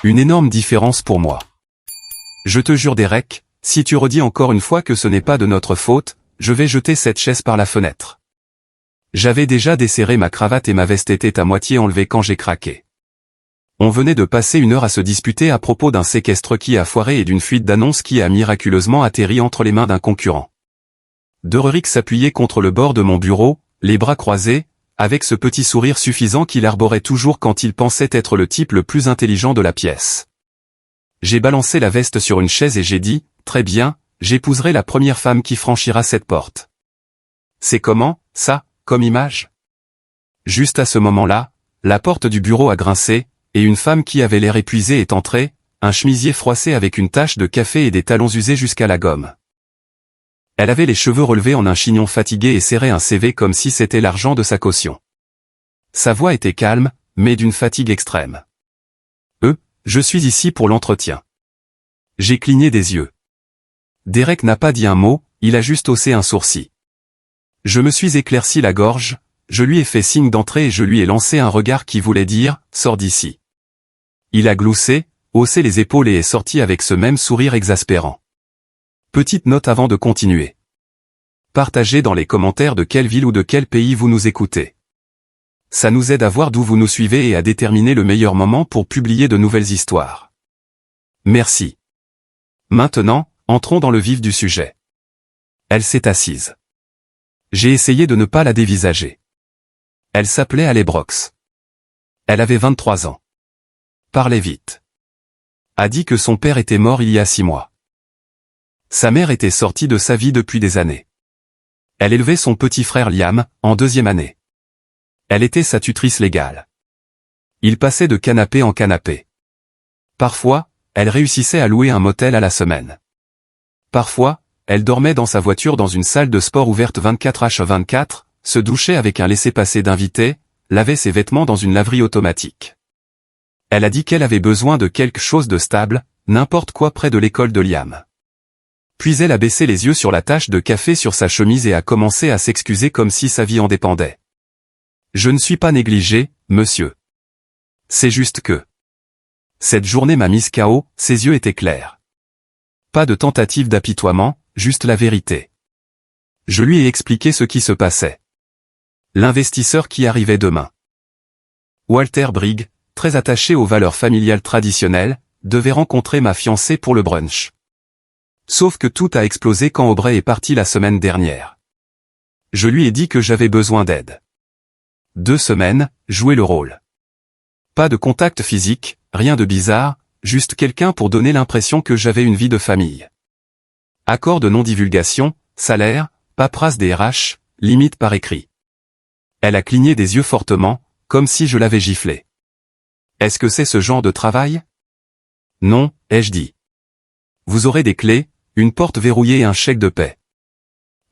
Une énorme différence pour moi. Je te jure Derek, si tu redis encore une fois que ce n'est pas de notre faute, je vais jeter cette chaise par la fenêtre. J'avais déjà desserré ma cravate et ma veste était à moitié enlevée quand j'ai craqué. On venait de passer 1 heure à se disputer à propos d'un séquestre qui a foiré et d'une fuite d'annonces qui a miraculeusement atterri entre les mains d'un concurrent. Derrick s'appuyait contre le bord de mon bureau, les bras croisés, avec ce petit sourire suffisant qu'il arborait toujours quand il pensait être le type le plus intelligent de la pièce. J'ai balancé la veste sur une chaise et j'ai dit, « Très bien, j'épouserai la première femme qui franchira cette porte. » C'est comment, ça, comme image? Juste à ce moment-là, la porte du bureau a grincé, et une femme qui avait l'air épuisée est entrée, un chemisier froissé avec une tache de café et des talons usés jusqu'à la gomme. Elle avait les cheveux relevés en un chignon fatigué et serrait un CV comme si c'était l'argent de sa caution. Sa voix était calme, mais d'une fatigue extrême. Je suis ici pour l'entretien. J'ai cligné des yeux. Derek n'a pas dit un mot, il a juste haussé un sourcil. Je me suis éclairci la gorge, je lui ai fait signe d'entrer et je lui ai lancé un regard qui voulait dire « Sors d'ici ». Il a gloussé, haussé les épaules et est sorti avec ce même sourire exaspérant. Petite note avant de continuer. Partagez dans les commentaires de quelle ville ou de quel pays vous nous écoutez. Ça nous aide à voir d'où vous nous suivez et à déterminer le meilleur moment pour publier de nouvelles histoires. Merci. Maintenant, entrons dans le vif du sujet. Elle s'est assise. J'ai essayé de ne pas la dévisager. Elle s'appelait Allie Brooks. Elle avait 23 ans. Parlait vite. A dit que son père était mort il y a 6 mois. Sa mère était sortie de sa vie depuis des années. Elle élevait son petit frère Liam, en 2e année. Elle était sa tutrice légale. Il passait de canapé en canapé. Parfois, elle réussissait à louer un motel à la semaine. Parfois, elle dormait dans sa voiture dans une salle de sport ouverte 24h24, se douchait avec un laissez-passer d'invités, lavait ses vêtements dans une laverie automatique. Elle a dit qu'elle avait besoin de quelque chose de stable, n'importe quoi près de l'école de Liam. Puis elle a baissé les yeux sur la tache de café sur sa chemise et a commencé à s'excuser comme si sa vie en dépendait. Je ne suis pas négligé, monsieur. C'est juste que... Cette journée m'a mise KO, ses yeux étaient clairs. Pas de tentative d'apitoiement, juste la vérité. Je lui ai expliqué ce qui se passait. L'investisseur qui arrivait demain. Walter Brigg, très attaché aux valeurs familiales traditionnelles, devait rencontrer ma fiancée pour le brunch. Sauf que tout a explosé quand Aubrey est parti la semaine dernière. Je lui ai dit que j'avais besoin d'aide. 2 semaines, jouer le rôle. Pas de contact physique, rien de bizarre, juste quelqu'un pour donner l'impression que j'avais une vie de famille. Accord de non-divulgation, salaire, paperasse des RH, limite par écrit. Elle a cligné des yeux fortement, comme si je l'avais giflé. Est-ce que c'est ce genre de travail? Non, ai-je dit. Vous aurez des clés, une porte verrouillée et un chèque de paie.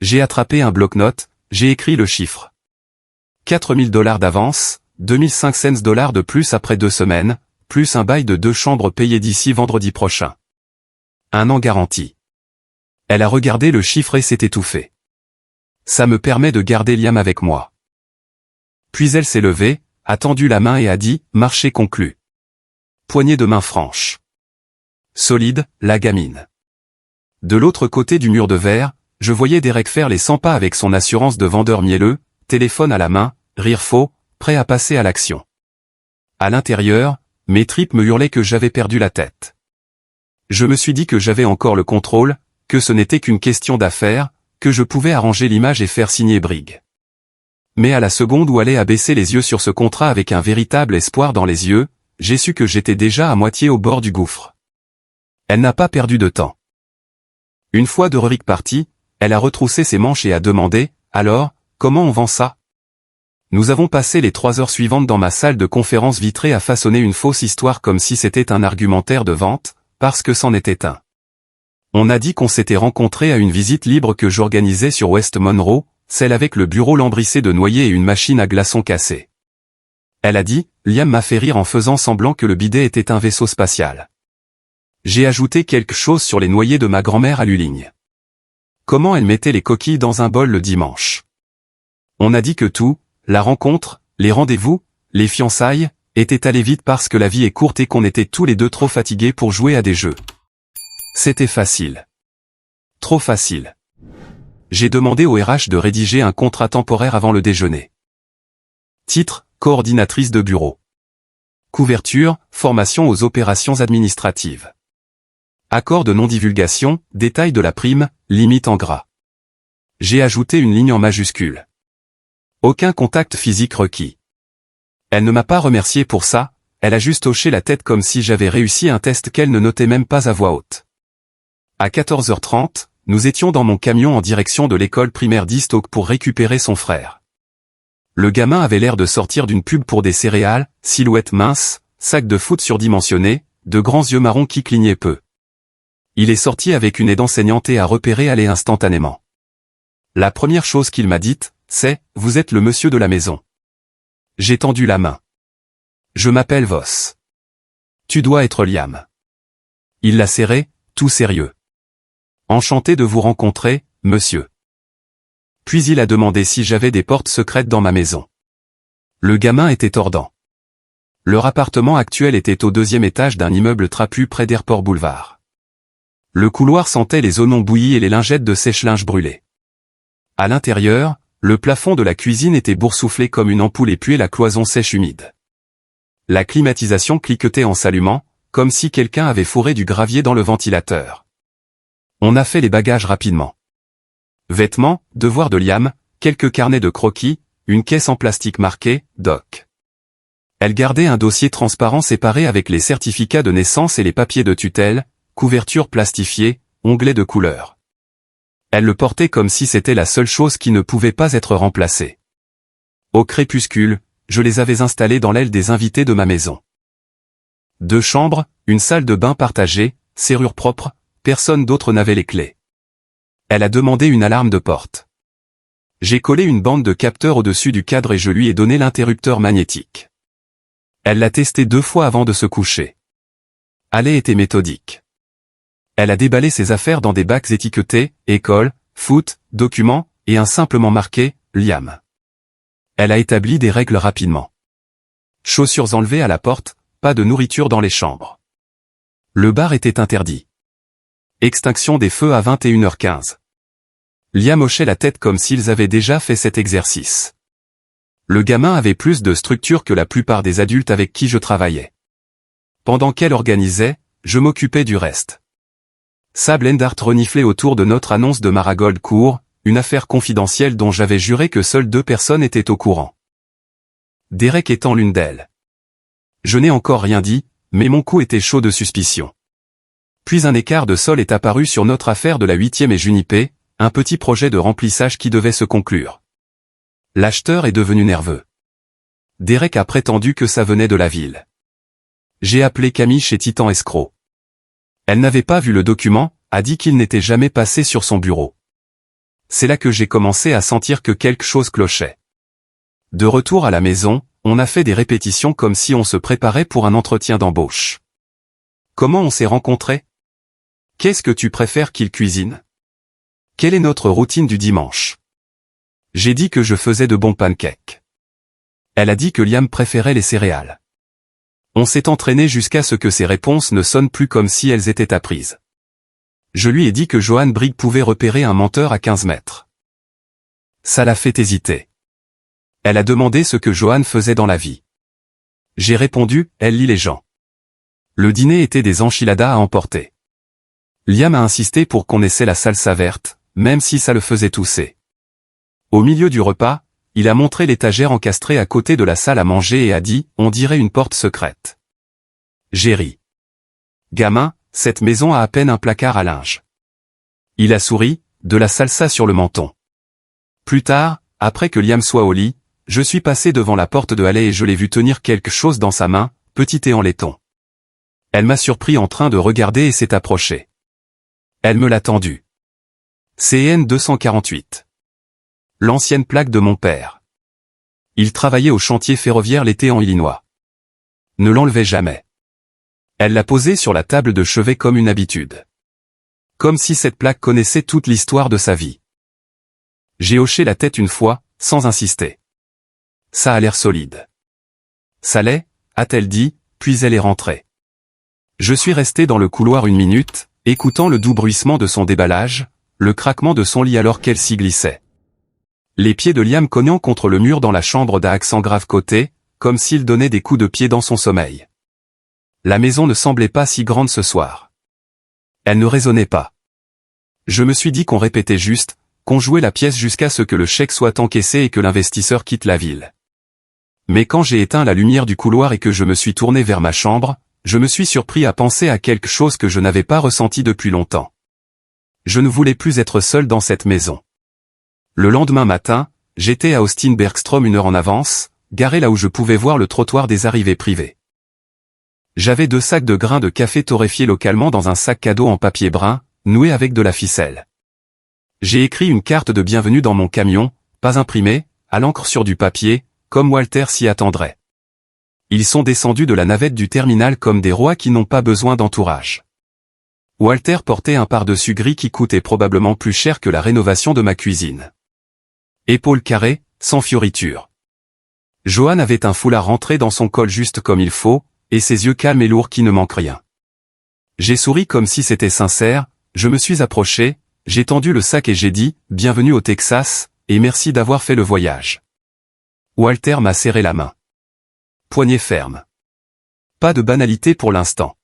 J'ai attrapé un bloc-notes, j'ai écrit le chiffre. 4 000 $ d'avance, 2500 $ de plus après 2 semaines, plus un bail de 2 chambres payé d'ici vendredi prochain. 1 an garanti. Elle a regardé le chiffre et s'est étouffée. Ça me permet de garder Liam avec moi. Puis elle s'est levée, a tendu la main et a dit, marché conclu. Poignée de main franche. Solide, la gamine. De l'autre côté du mur de verre, je voyais Derek faire les 100 pas avec son assurance de vendeur mielleux, téléphone à la main, rire faux, prêt à passer à l'action. À l'intérieur, mes tripes me hurlaient que j'avais perdu la tête. Je me suis dit que j'avais encore le contrôle, que ce n'était qu'une question d'affaires, que je pouvais arranger l'image et faire signer Brigg. Mais à la seconde où Allie a baissé les yeux sur ce contrat avec un véritable espoir dans les yeux, j'ai su que j'étais déjà à moitié au bord du gouffre. Elle n'a pas perdu de temps. Une fois Derrick parti, elle a retroussé ses manches et a demandé, « Alors, comment on vend ça ?» Nous avons passé les 3 heures suivantes dans ma salle de conférence vitrée à façonner une fausse histoire comme si c'était un argumentaire de vente, parce que c'en était un. On a dit qu'on s'était rencontrés à une visite libre que j'organisais sur West Monroe, celle avec le bureau lambrissé de noyer et une machine à glaçons cassée. Elle a dit, Liam m'a fait rire en faisant semblant que le bidet était un vaisseau spatial. J'ai ajouté quelque chose sur les noyers de ma grand-mère à Luligne. Comment elle mettait les coquilles dans un bol le dimanche. On a dit que tout, la rencontre, les rendez-vous, les fiançailles, était allé vite parce que la vie est courte et qu'on était tous les deux trop fatigués pour jouer à des jeux. C'était facile. Trop facile. J'ai demandé au RH de rédiger un contrat temporaire avant le déjeuner. Titre, coordinatrice de bureau. Couverture, formation aux opérations administratives. Accord de non-divulgation, détail de la prime, limite en gras. J'ai ajouté une ligne en majuscule. Aucun contact physique requis. Elle ne m'a pas remercié pour ça, elle a juste hoché la tête comme si j'avais réussi un test qu'elle ne notait même pas à voix haute. À 14h30, nous étions dans mon camion en direction de l'école primaire d'East-Oak pour récupérer son frère. Le gamin avait l'air de sortir d'une pub pour des céréales, silhouette mince, sac de foot surdimensionné, de grands yeux marrons qui clignaient peu. Il est sorti avec une aide enseignante et a repéré aller instantanément. La première chose qu'il m'a dite, c'est « Vous êtes le monsieur de la maison ». J'ai tendu la main. Je m'appelle Voss. Tu dois être Liam. Il l'a serré, tout sérieux. Enchanté de vous rencontrer, monsieur. Puis il a demandé si j'avais des portes secrètes dans ma maison. Le gamin était tordant. Leur appartement actuel était au 2e étage d'un immeuble trapu près d'Airport Boulevard. Le couloir sentait les oignons bouillis et les lingettes de sèche-linge brûlées. À l'intérieur, le plafond de la cuisine était boursouflé comme une ampoule et puait la cloison sèche humide. La climatisation cliquetait en s'allumant, comme si quelqu'un avait fourré du gravier dans le ventilateur. On a fait les bagages rapidement. Vêtements, devoirs de Liam, quelques carnets de croquis, une caisse en plastique marquée « Doc ». Elle gardait un dossier transparent séparé avec les certificats de naissance et les papiers de tutelle, couverture plastifiée, onglets de couleur. Elle le portait comme si c'était la seule chose qui ne pouvait pas être remplacée. Au crépuscule, je les avais installés dans l'aile des invités de ma maison. 2 chambres, une salle de bain partagée, serrure propre, personne d'autre n'avait les clés. Elle a demandé une alarme de porte. J'ai collé une bande de capteurs au-dessus du cadre et je lui ai donné l'interrupteur magnétique. Elle l'a testé 2 fois avant de se coucher. Allée était méthodique. Elle a déballé ses affaires dans des bacs étiquetés, école, foot, documents, et un simplement marqué, Liam. Elle a établi des règles rapidement. Chaussures enlevées à la porte, pas de nourriture dans les chambres. Le bar était interdit. Extinction des feux à 21h15. Liam hochait la tête comme s'ils avaient déjà fait cet exercice. Le gamin avait plus de structure que la plupart des adultes avec qui je travaillais. Pendant qu'elle organisait, je m'occupais du reste. Sable Endart reniflait autour de notre annonce de Marigold Court, une affaire confidentielle dont j'avais juré que seules 2 personnes étaient au courant. Derek étant l'une d'elles. Je n'ai encore rien dit, mais mon cou était chaud de suspicion. Puis un écart de sol est apparu sur notre affaire de la 8e et Junipé, un petit projet de remplissage qui devait se conclure. L'acheteur est devenu nerveux. Derek a prétendu que ça venait de la ville. J'ai appelé Camille chez Titan Escroc. Elle n'avait pas vu le document, a dit qu'il n'était jamais passé sur son bureau. C'est là que j'ai commencé à sentir que quelque chose clochait. De retour à la maison, on a fait des répétitions comme si on se préparait pour un entretien d'embauche. Comment on s'est rencontrés? Qu'est-ce que tu préfères qu'il cuisine? Quelle est notre routine du dimanche? J'ai dit que je faisais de bons pancakes. Elle a dit que Liam préférait les céréales. On s'est entraîné jusqu'à ce que ses réponses ne sonnent plus comme si elles étaient apprises. Je lui ai dit que Johan Brigg pouvait repérer un menteur à 15 mètres. Ça l'a fait hésiter. Elle a demandé ce que Johan faisait dans la vie. J'ai répondu, elle lit les gens. Le dîner était des enchiladas à emporter. Liam a insisté pour qu'on essaie la salsa verte, même si ça le faisait tousser. Au milieu du repas, il a montré l'étagère encastrée à côté de la salle à manger et a dit, on dirait une porte secrète. J'ai ri. Gamin, cette maison a à peine un placard à linge. Il a souri, de la salsa sur le menton. Plus tard, après que Liam soit au lit, je suis passé devant la porte de Halley et je l'ai vu tenir quelque chose dans sa main, petit et en laiton. Elle m'a surpris en train de regarder et s'est approchée. Elle me l'a tendu. CN 248. L'ancienne plaque de mon père. Il travaillait au chantier ferroviaire l'été en Illinois. Ne l'enlevait jamais. Elle l'a posée sur la table de chevet comme une habitude. Comme si cette plaque connaissait toute l'histoire de sa vie. J'ai hoché la tête une fois, sans insister. Ça a l'air solide. Ça l'est, a-t-elle dit, puis elle est rentrée. Je suis resté dans le couloir 1 minute, écoutant le doux bruissement de son déballage, le craquement de son lit alors qu'elle s'y glissait. Les pieds de Liam cognant contre le mur dans la chambre d'un accent grave côté, comme s'il donnait des coups de pied dans son sommeil. La maison ne semblait pas si grande ce soir. Elle ne résonnait pas. Je me suis dit qu'on répétait juste, qu'on jouait la pièce jusqu'à ce que le chèque soit encaissé et que l'investisseur quitte la ville. Mais quand j'ai éteint la lumière du couloir et que je me suis tourné vers ma chambre, je me suis surpris à penser à quelque chose que je n'avais pas ressenti depuis longtemps. Je ne voulais plus être seul dans cette maison. Le lendemain matin, j'étais à Austin Bergstrom 1 heure en avance, garé là où je pouvais voir le trottoir des arrivées privées. J'avais 2 sacs de grains de café torréfiés localement dans un sac cadeau en papier brun, noué avec de la ficelle. J'ai écrit une carte de bienvenue dans mon camion, pas imprimée, à l'encre sur du papier, comme Walter s'y attendrait. Ils sont descendus de la navette du terminal comme des rois qui n'ont pas besoin d'entourage. Walter portait un pardessus gris qui coûtait probablement plus cher que la rénovation de ma cuisine. Épaules carrées, sans fioritures. Johan avait un foulard rentré dans son col juste comme il faut, et ses yeux calmes et lourds qui ne manquent rien. J'ai souri comme si c'était sincère, je me suis approché, j'ai tendu le sac et j'ai dit « Bienvenue au Texas, et merci d'avoir fait le voyage ». Walter m'a serré la main. Poignée ferme. Pas de banalité pour l'instant.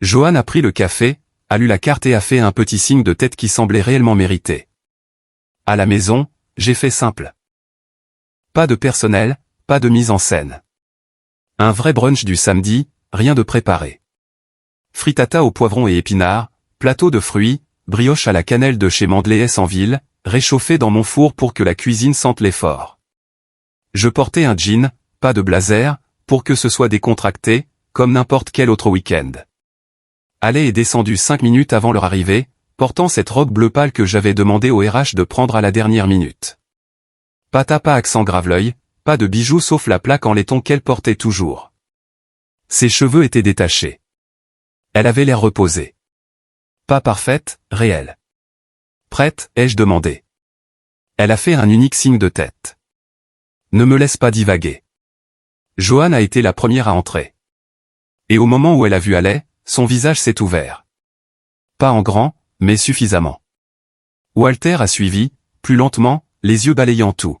Johan a pris le café, a lu la carte et a fait un petit signe de tête qui semblait réellement mérité. À la maison, j'ai fait simple. Pas de personnel, pas de mise en scène. Un vrai brunch du samedi, rien de préparé. Frittata au poivron et épinards, plateau de fruits, brioche à la cannelle de chez Mandléès en ville, réchauffé dans mon four pour que la cuisine sente l'effort. Je portais un jean, pas de blazer, pour que ce soit décontracté, comme n'importe quel autre week-end. Allé est descendu 5 minutes avant leur arrivée, portant cette robe bleu pâle que j'avais demandé au RH de prendre à la dernière minute. Pas accent grave-l'œil, pas de bijoux sauf la plaque en laiton qu'elle portait toujours. Ses cheveux étaient détachés. Elle avait l'air reposée. Pas parfaite, réelle. Prête, ai-je demandé. Elle a fait un unique signe de tête. Ne me laisse pas divaguer. Johan a été la première à entrer. Et au moment où elle a vu Allais, son visage s'est ouvert. Pas en grand, mais suffisamment. Walter a suivi, plus lentement, les yeux balayant tout.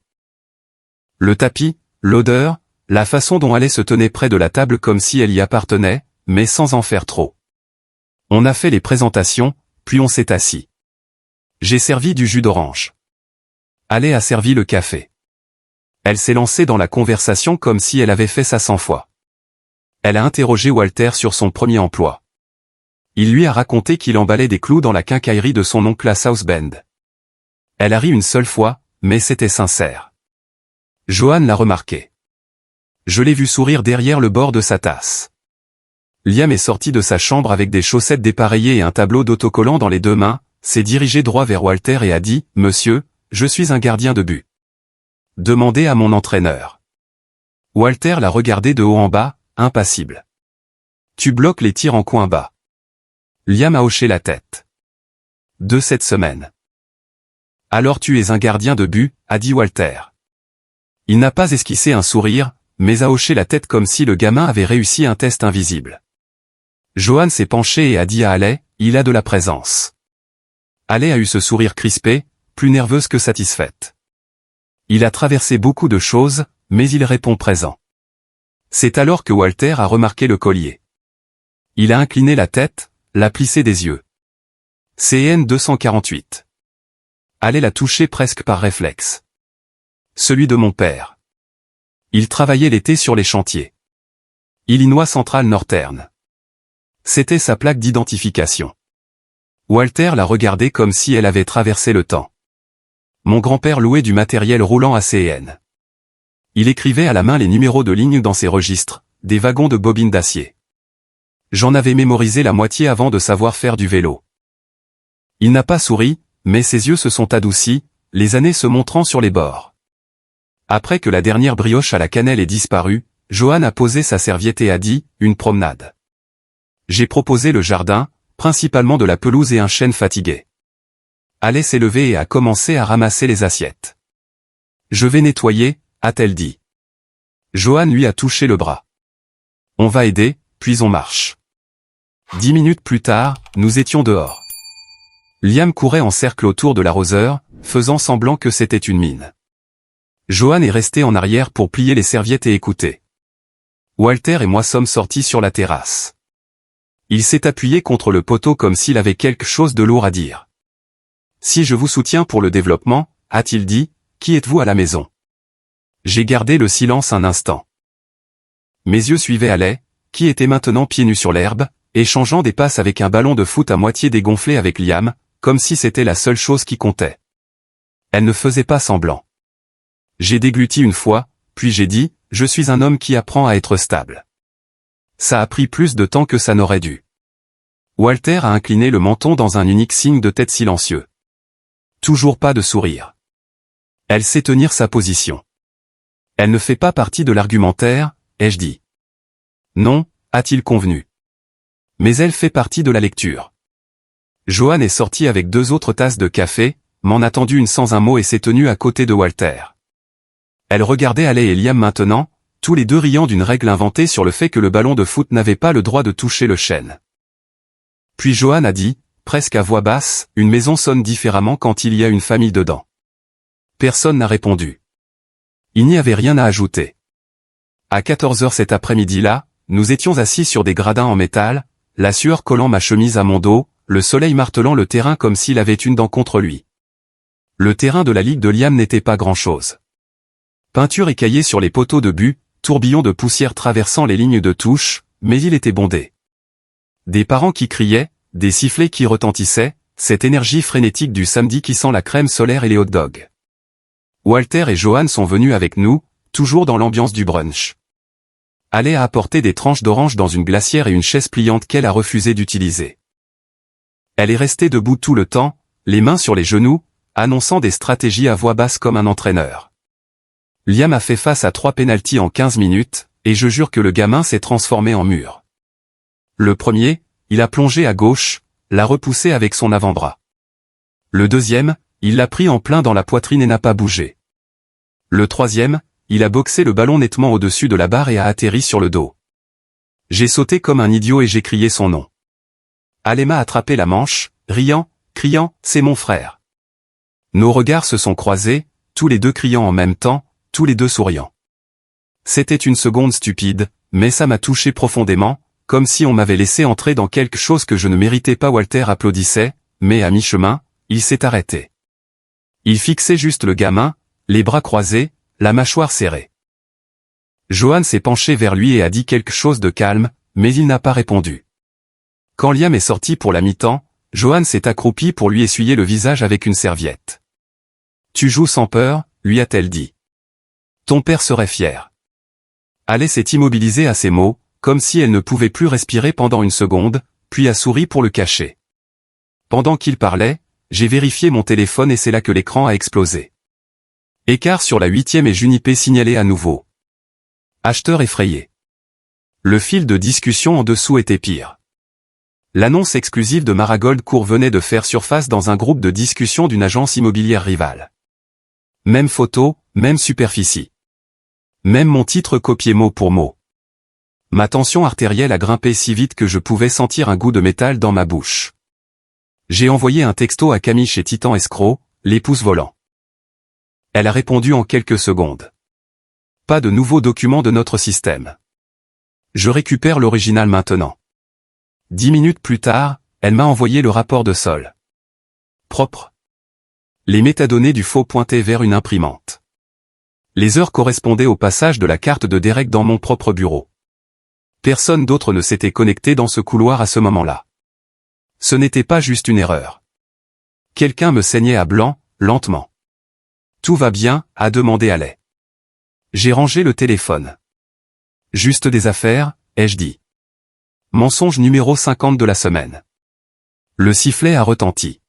Le tapis, l'odeur, la façon dont Allais se tenait près de la table comme si elle y appartenait, mais sans en faire trop. On a fait les présentations, puis on s'est assis. J'ai servi du jus d'orange. Allais a servi le café. Elle s'est lancée dans la conversation comme si elle avait fait ça 100 fois. Elle a interrogé Walter sur son premier emploi. Il lui a raconté qu'il emballait des clous dans la quincaillerie de son oncle à South Bend. Elle a ri une seule fois, mais c'était sincère. Johan l'a remarqué. Je l'ai vu sourire derrière le bord de sa tasse. Liam est sorti de sa chambre avec des chaussettes dépareillées et un tableau d'autocollant dans les 2 mains, s'est dirigé droit vers Walter et a dit « Monsieur, je suis un gardien de but. Demandez à mon entraîneur. » Walter l'a regardé de haut en bas, impassible. « Tu bloques les tirs en coin bas. » Liam a hoché la tête. « De cette semaine. »« Alors tu es un gardien de but, » a dit Walter. Il n'a pas esquissé un sourire, mais a hoché la tête comme si le gamin avait réussi un test invisible. Johan s'est penché et a dit à Allais, « Il a de la présence. » Allais a eu ce sourire crispé, plus nerveuse que satisfaite. Il a traversé beaucoup de choses, mais il répond présent. C'est alors que Walter a remarqué le collier. Il a incliné la tête, l'a plissé des yeux. CN 248. Allais l'a touché presque par réflexe. Celui de mon père. Il travaillait l'été sur les chantiers. Illinois Central Northern. C'était sa plaque d'identification. Walter l'a regardée comme si elle avait traversé le temps. Mon grand-père louait du matériel roulant à CN. Il écrivait à la main les numéros de ligne dans ses registres, des wagons de bobines d'acier. J'en avais mémorisé la moitié avant de savoir faire du vélo. Il n'a pas souri, mais ses yeux se sont adoucis, les années se montrant sur les bords. Après que la dernière brioche à la cannelle ait disparu, Johan a posé sa serviette et a dit « Une promenade ». J'ai proposé le jardin, principalement de la pelouse et un chêne fatigué. Allais s'est levée et a commencé à ramasser les assiettes. « Je vais nettoyer », a-t-elle dit. Johan lui a touché le bras. On va aider, puis on marche. 10 minutes plus tard, nous étions dehors. Liam courait en cercle autour de l'arroseur, faisant semblant que c'était une mine. Johan est resté en arrière pour plier les serviettes et écouter. Walter et moi sommes sortis sur la terrasse. Il s'est appuyé contre le poteau comme s'il avait quelque chose de lourd à dire. Si je vous soutiens pour le développement, a-t-il dit, qui êtes-vous à la maison? J'ai gardé le silence un instant. Mes yeux suivaient Alec, qui était maintenant pieds nus sur l'herbe, échangeant des passes avec un ballon de foot à moitié dégonflé avec Liam, comme si c'était la seule chose qui comptait. Elle ne faisait pas semblant. J'ai dégluti une fois, puis j'ai dit, je suis un homme qui apprend à être stable. Ça a pris plus de temps que ça n'aurait dû. Walter a incliné le menton dans un unique signe de tête silencieux. Toujours pas de sourire. Elle sait tenir sa position. Elle ne fait pas partie de l'argumentaire, ai-je dit. Non, a-t-il convenu. Mais elle fait partie de la lecture. Johan est sorti avec 2 autres tasses de café, m'en a tendu une sans un mot et s'est tenu à côté de Walter. Elle regardait Alec et Liam maintenant, tous les deux riant d'une règle inventée sur le fait que le ballon de foot n'avait pas le droit de toucher le chêne. Puis Johan a dit, presque à voix basse, une maison sonne différemment quand il y a une famille dedans. Personne n'a répondu. Il n'y avait rien à ajouter. À 14h cet après-midi-là, nous étions assis sur des gradins en métal, la sueur collant ma chemise à mon dos, le soleil martelant le terrain comme s'il avait une dent contre lui. Le terrain de la ligue de Liam n'était pas grand-chose. Peinture écaillée sur les poteaux de but, tourbillon de poussière traversant les lignes de touche, mais il était bondé. Des parents qui criaient, des sifflets qui retentissaient, cette énergie frénétique du samedi qui sent la crème solaire et les hot dogs. Walter et Johan sont venus avec nous, toujours dans l'ambiance du brunch. Alec a apporté des tranches d'orange dans une glacière et une chaise pliante qu'elle a refusé d'utiliser. Elle est restée debout tout le temps, les mains sur les genoux, annonçant des stratégies à voix basse comme un entraîneur. Liam a fait face à 3 pénaltys en 15 minutes, et je jure que le gamin s'est transformé en mur. Le premier, il a plongé à gauche, l'a repoussé avec son avant-bras. Le deuxième, il l'a pris en plein dans la poitrine et n'a pas bougé. Le troisième, il a boxé le ballon nettement au-dessus de la barre et a atterri sur le dos. J'ai sauté comme un idiot et j'ai crié son nom. Alec m'a attrapé la manche, riant, criant, c'est mon frère. Nos regards se sont croisés, tous les deux criant en même temps, tous les deux souriant. C'était une seconde stupide, mais ça m'a touché profondément, comme si on m'avait laissé entrer dans quelque chose que je ne méritais pas. Walter applaudissait, mais à mi-chemin, il s'est arrêté. Il fixait juste le gamin, les bras croisés, la mâchoire serrée. Johan s'est penché vers lui et a dit quelque chose de calme, mais il n'a pas répondu. Quand Liam est sorti pour la mi-temps, Johan s'est accroupi pour lui essuyer le visage avec une serviette. « Tu joues sans peur ?» lui a-t-elle dit. « Ton père serait fier. » Alec s'est immobilisée à ces mots, comme si elle ne pouvait plus respirer pendant une seconde, puis a souri pour le cacher. Pendant qu'il parlait, j'ai vérifié mon téléphone et c'est là que l'écran a explosé. Écart sur la 8e et Junipé signalé à nouveau. Acheteur effrayé. Le fil de discussion en dessous était pire. L'annonce exclusive de Marigold Court venait de faire surface dans un groupe de discussion d'une agence immobilière rivale. Même photo, même superficie. Même mon titre copié mot pour mot. Ma tension artérielle a grimpé si vite que je pouvais sentir un goût de métal dans ma bouche. J'ai envoyé un texto à Camille chez Titan Escroc, l'épouse volant. Elle a répondu en quelques secondes. Pas de nouveaux documents de notre système. Je récupère l'original maintenant. 10 minutes plus tard, elle m'a envoyé le rapport de sol. Propre. Les métadonnées du faux pointaient vers une imprimante. Les heures correspondaient au passage de la carte de Derek dans mon propre bureau. Personne d'autre ne s'était connecté dans ce couloir à ce moment-là. Ce n'était pas juste une erreur. Quelqu'un me saignait à blanc, lentement. Tout va bien, a demandé Alec. J'ai rangé le téléphone. Juste des affaires, ai-je dit. Mensonge numéro 50 de la semaine. Le sifflet a retenti.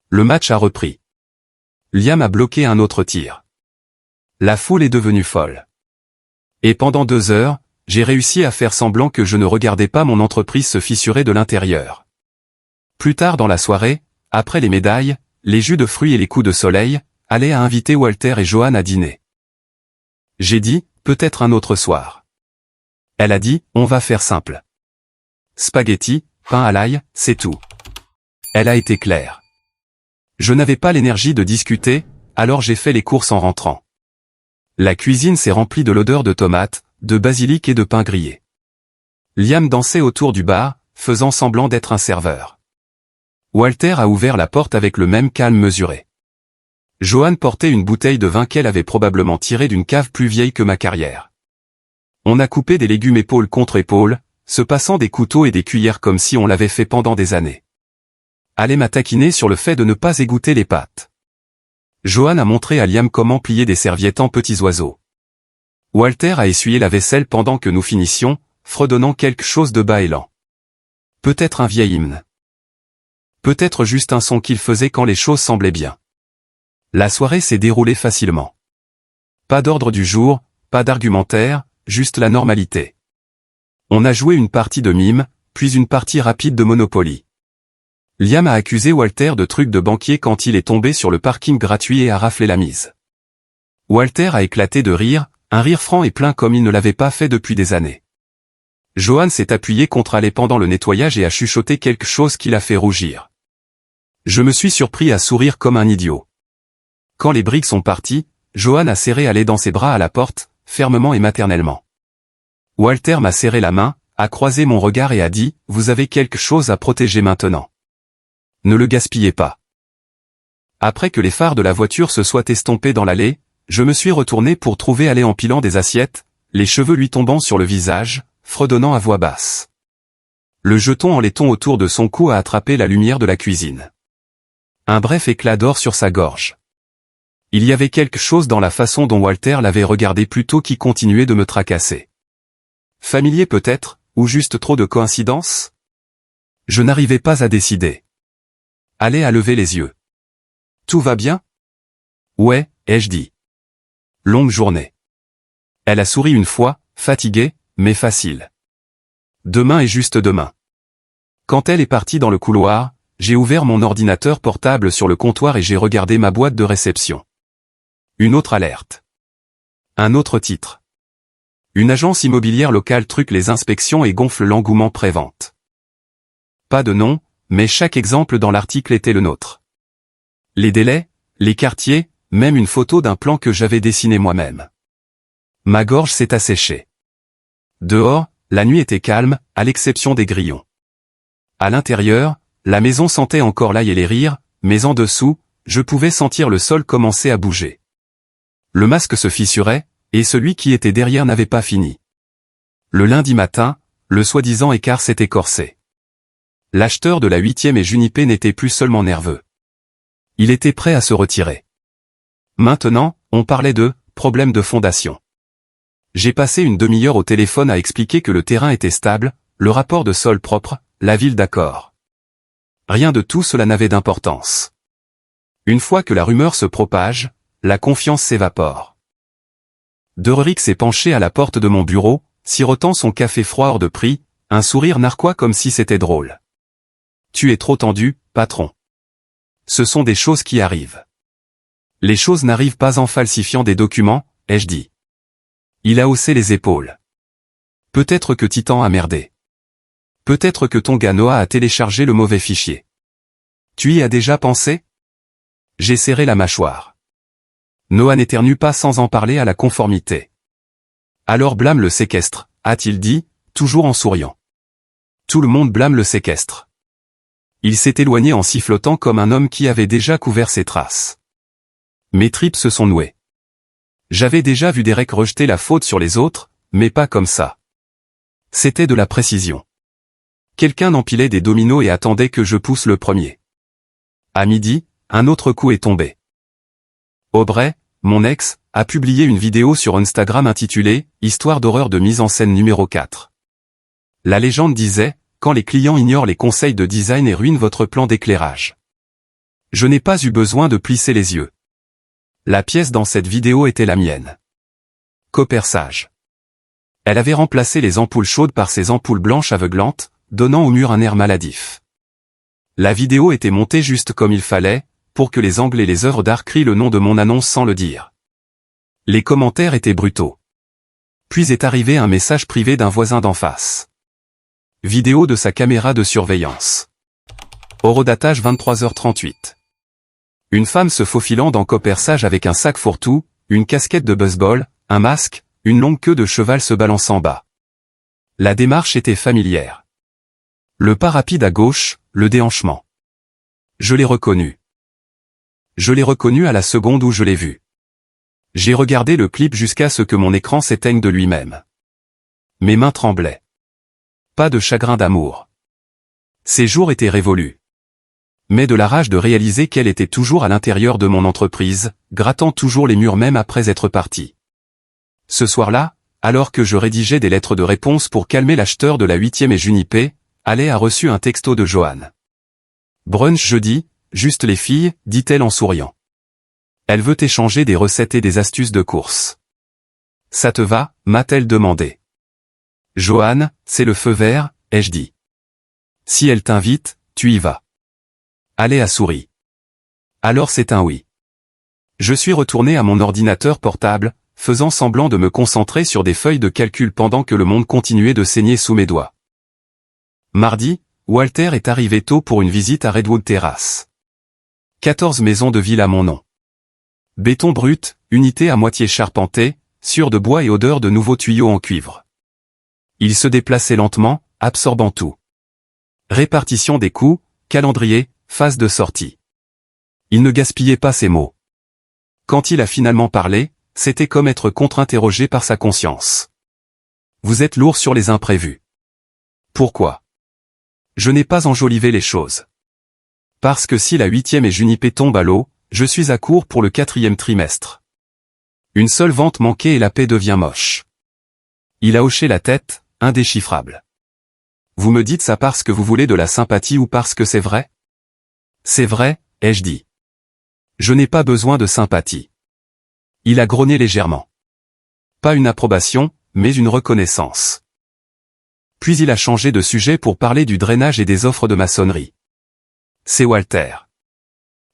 Le match a repris. Liam a bloqué un autre tir. La foule est devenue folle. Et pendant 2 heures, j'ai réussi à faire semblant que je ne regardais pas mon entreprise se fissurer de l'intérieur. Plus tard dans la soirée, après les médailles, les jus de fruits et les coups de soleil, Alec a invité Walter et Johan à dîner. J'ai dit, peut-être un autre soir. Elle a dit, on va faire simple. Spaghetti, pain à l'ail, c'est tout. Elle a été claire. Je n'avais pas l'énergie de discuter, alors j'ai fait les courses en rentrant. La cuisine s'est remplie de l'odeur de tomates, de basilic et de pain grillé. Liam dansait autour du bar, faisant semblant d'être un serveur. Walter a ouvert la porte avec le même calme mesuré. Joanne portait une bouteille de vin qu'elle avait probablement tirée d'une cave plus vieille que ma carrière. On a coupé des légumes épaule contre épaule, se passant des couteaux et des cuillères comme si on l'avait fait pendant des années. Elle m'a taquiné sur le fait de ne pas égoutter les pâtes. Joanne a montré à Liam comment plier des serviettes en petits oiseaux. Walter a essuyé la vaisselle pendant que nous finissions, fredonnant quelque chose de bas et lent. Peut-être un vieil hymne. Peut-être juste un son qu'il faisait quand les choses semblaient bien. La soirée s'est déroulée facilement. Pas d'ordre du jour, pas d'argumentaire, juste la normalité. On a joué une partie de mime, puis une partie rapide de Monopoly. Liam a accusé Walter de trucs de banquier quand il est tombé sur le parking gratuit et a raflé la mise. Walter a éclaté de rire, un rire franc et plein comme il ne l'avait pas fait depuis des années. Joanne s'est appuyée contre elle pendant le nettoyage et a chuchoté quelque chose qui l'a fait rougir. Je me suis surpris à sourire comme un idiot. Quand les briques sont parties, Joanne a serré Alé dans ses bras à la porte, fermement et maternellement. Walter m'a serré la main, a croisé mon regard et a dit, « Vous avez quelque chose à protéger maintenant. Ne le gaspillez pas. » Après que les phares de la voiture se soient estompés dans l'allée, je me suis retourné pour trouver Alé empilant des assiettes, les cheveux lui tombant sur le visage, fredonnant à voix basse. Le jeton en laiton autour de son cou a attrapé la lumière de la cuisine. Un bref éclat d'or sur sa gorge. Il y avait quelque chose dans la façon dont Walter l'avait regardé plutôt qui continuait de me tracasser. Familier peut-être, ou juste trop de coïncidences? Je n'arrivais pas à décider. Alé a levé les yeux. Tout va bien? Ouais, ai-je dit. Longue journée. Elle a souri une fois, fatiguée, mais facile. Demain est juste demain. Quand elle est partie dans le couloir, j'ai ouvert mon ordinateur portable sur le comptoir et j'ai regardé ma boîte de réception. Une autre alerte. Un autre titre. Une agence immobilière locale truque les inspections et gonfle l'engouement pré-vente. Pas de nom, mais chaque exemple dans l'article était le nôtre. Les délais, les quartiers, même une photo d'un plan que j'avais dessiné moi-même. Ma gorge s'est asséchée. Dehors, la nuit était calme, à l'exception des grillons. À l'intérieur, la maison sentait encore l'ail et les rires, mais en dessous, je pouvais sentir le sol commencer à bouger. Le masque se fissurait, et celui qui était derrière n'avait pas fini. Le lundi matin, le soi-disant écart s'était corsé. L'acheteur de la 8e et Junipé n'était plus seulement nerveux. Il était prêt à se retirer. Maintenant, on parlait de « problème de fondation ». J'ai passé une demi-heure au téléphone à expliquer que le terrain était stable, le rapport de sol propre, la ville d'accord. Rien de tout cela n'avait d'importance. Une fois que la rumeur se propage, la confiance s'évapore. Deuric s'est penché à la porte de mon bureau, sirotant son café froid hors de prix, un sourire narquois comme si c'était drôle. « Tu es trop tendu, patron. Ce sont des choses qui arrivent. Les choses n'arrivent pas en falsifiant des documents, ai-je dit. » Il a haussé les épaules. Peut-être que Titan a merdé. Peut-être que ton gars Noah a téléchargé le mauvais fichier. Tu y as déjà pensé? J'ai serré la mâchoire. Noah n'éternue pas sans en parler à la conformité. Alors blâme le séquestre, a-t-il dit, toujours en souriant. Tout le monde blâme le séquestre. Il s'est éloigné en sifflotant comme un homme qui avait déjà couvert ses traces. Mes tripes se sont nouées. J'avais déjà vu Derek rejeter la faute sur les autres, mais pas comme ça. C'était de la précision. Quelqu'un empilait des dominos et attendait que je pousse le premier. À midi, un autre coup est tombé. Aubrey, mon ex, a publié une vidéo sur Instagram intitulée « Histoire d'horreur de mise en scène numéro 4 ». La légende disait « Quand les clients ignorent les conseils de design et ruinent votre plan d'éclairage ». Je n'ai pas eu besoin de plisser les yeux. La pièce dans cette vidéo était la mienne. Copersage. Elle avait remplacé les ampoules chaudes par ces ampoules blanches aveuglantes, donnant au mur un air maladif. La vidéo était montée juste comme il fallait, pour que les angles et les œuvres d'art crient le nom de mon annonce sans le dire. Les commentaires étaient brutaux. Puis est arrivé un message privé d'un voisin d'en face. Vidéo de sa caméra de surveillance. Horodatage 23h38. Une femme se faufilant dans copersage avec un sac fourre-tout, une casquette de baseball, un masque, une longue queue de cheval se balançant bas. La démarche était familière. Le pas rapide à gauche, le déhanchement. Je l'ai reconnu. Je l'ai reconnu à la seconde où je l'ai vu. J'ai regardé le clip jusqu'à ce que mon écran s'éteigne de lui-même. Mes mains tremblaient. Pas de chagrin d'amour. Ces jours étaient révolus. Mais de la rage de réaliser qu'elle était toujours à l'intérieur de mon entreprise, grattant toujours les murs même après être partie. Ce soir-là, alors que je rédigeais des lettres de réponse pour calmer l'acheteur de la 8e et Junipé, Allais a reçu un texto de Joanne. Brunch jeudi, juste les filles, dit-elle en souriant. Elle veut échanger des recettes et des astuces de course. Ça te va, m'a-t-elle demandé. Joanne, c'est le feu vert, ai-je dit. Si elle t'invite, tu y vas. Allez a souri. Alors c'est un oui. Je suis retourné à mon ordinateur portable, faisant semblant de me concentrer sur des feuilles de calcul pendant que le monde continuait de saigner sous mes doigts. Mardi, Walter est arrivé tôt pour une visite à Redwood Terrace. 14 maisons de ville à mon nom. Béton brut, unité à moitié charpentée, sûre de bois et odeur de nouveaux tuyaux en cuivre. Il se déplaçait lentement, absorbant tout. Répartition des coûts, calendrier, phase de sortie. Il ne gaspillait pas ses mots. Quand il a finalement parlé, c'était comme être contre-interrogé par sa conscience. Vous êtes lourd sur les imprévus. Pourquoi? Je n'ai pas enjolivé les choses. Parce que si la 8e et Junipé tombe à l'eau, je suis à court pour le 4e trimestre. Une seule vente manquée et la paix devient moche. Il a hoché la tête, indéchiffrable. Vous me dites ça parce que vous voulez de la sympathie ou parce que c'est vrai? C'est vrai, ai-je dit. Je n'ai pas besoin de sympathie. Il a grogné légèrement. Pas une approbation, mais une reconnaissance. Puis il a changé de sujet pour parler du drainage et des offres de maçonnerie. C'est Walter.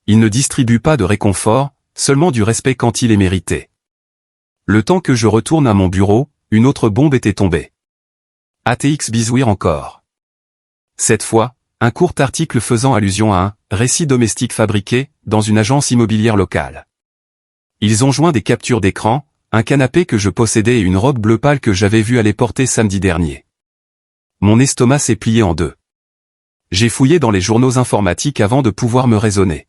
Il ne distribue pas de réconfort, seulement du respect quand il est mérité. Le temps que je retourne à mon bureau, une autre bombe était tombée. ATX bisouir encore. Cette fois, un court article faisant allusion à un « récit domestique fabriqué » dans une agence immobilière locale. Ils ont joint des captures d'écran, un canapé que je possédais et une robe bleu pâle que j'avais vue aller porter samedi dernier. Mon estomac s'est plié en deux. J'ai fouillé dans les journaux informatiques avant de pouvoir me raisonner.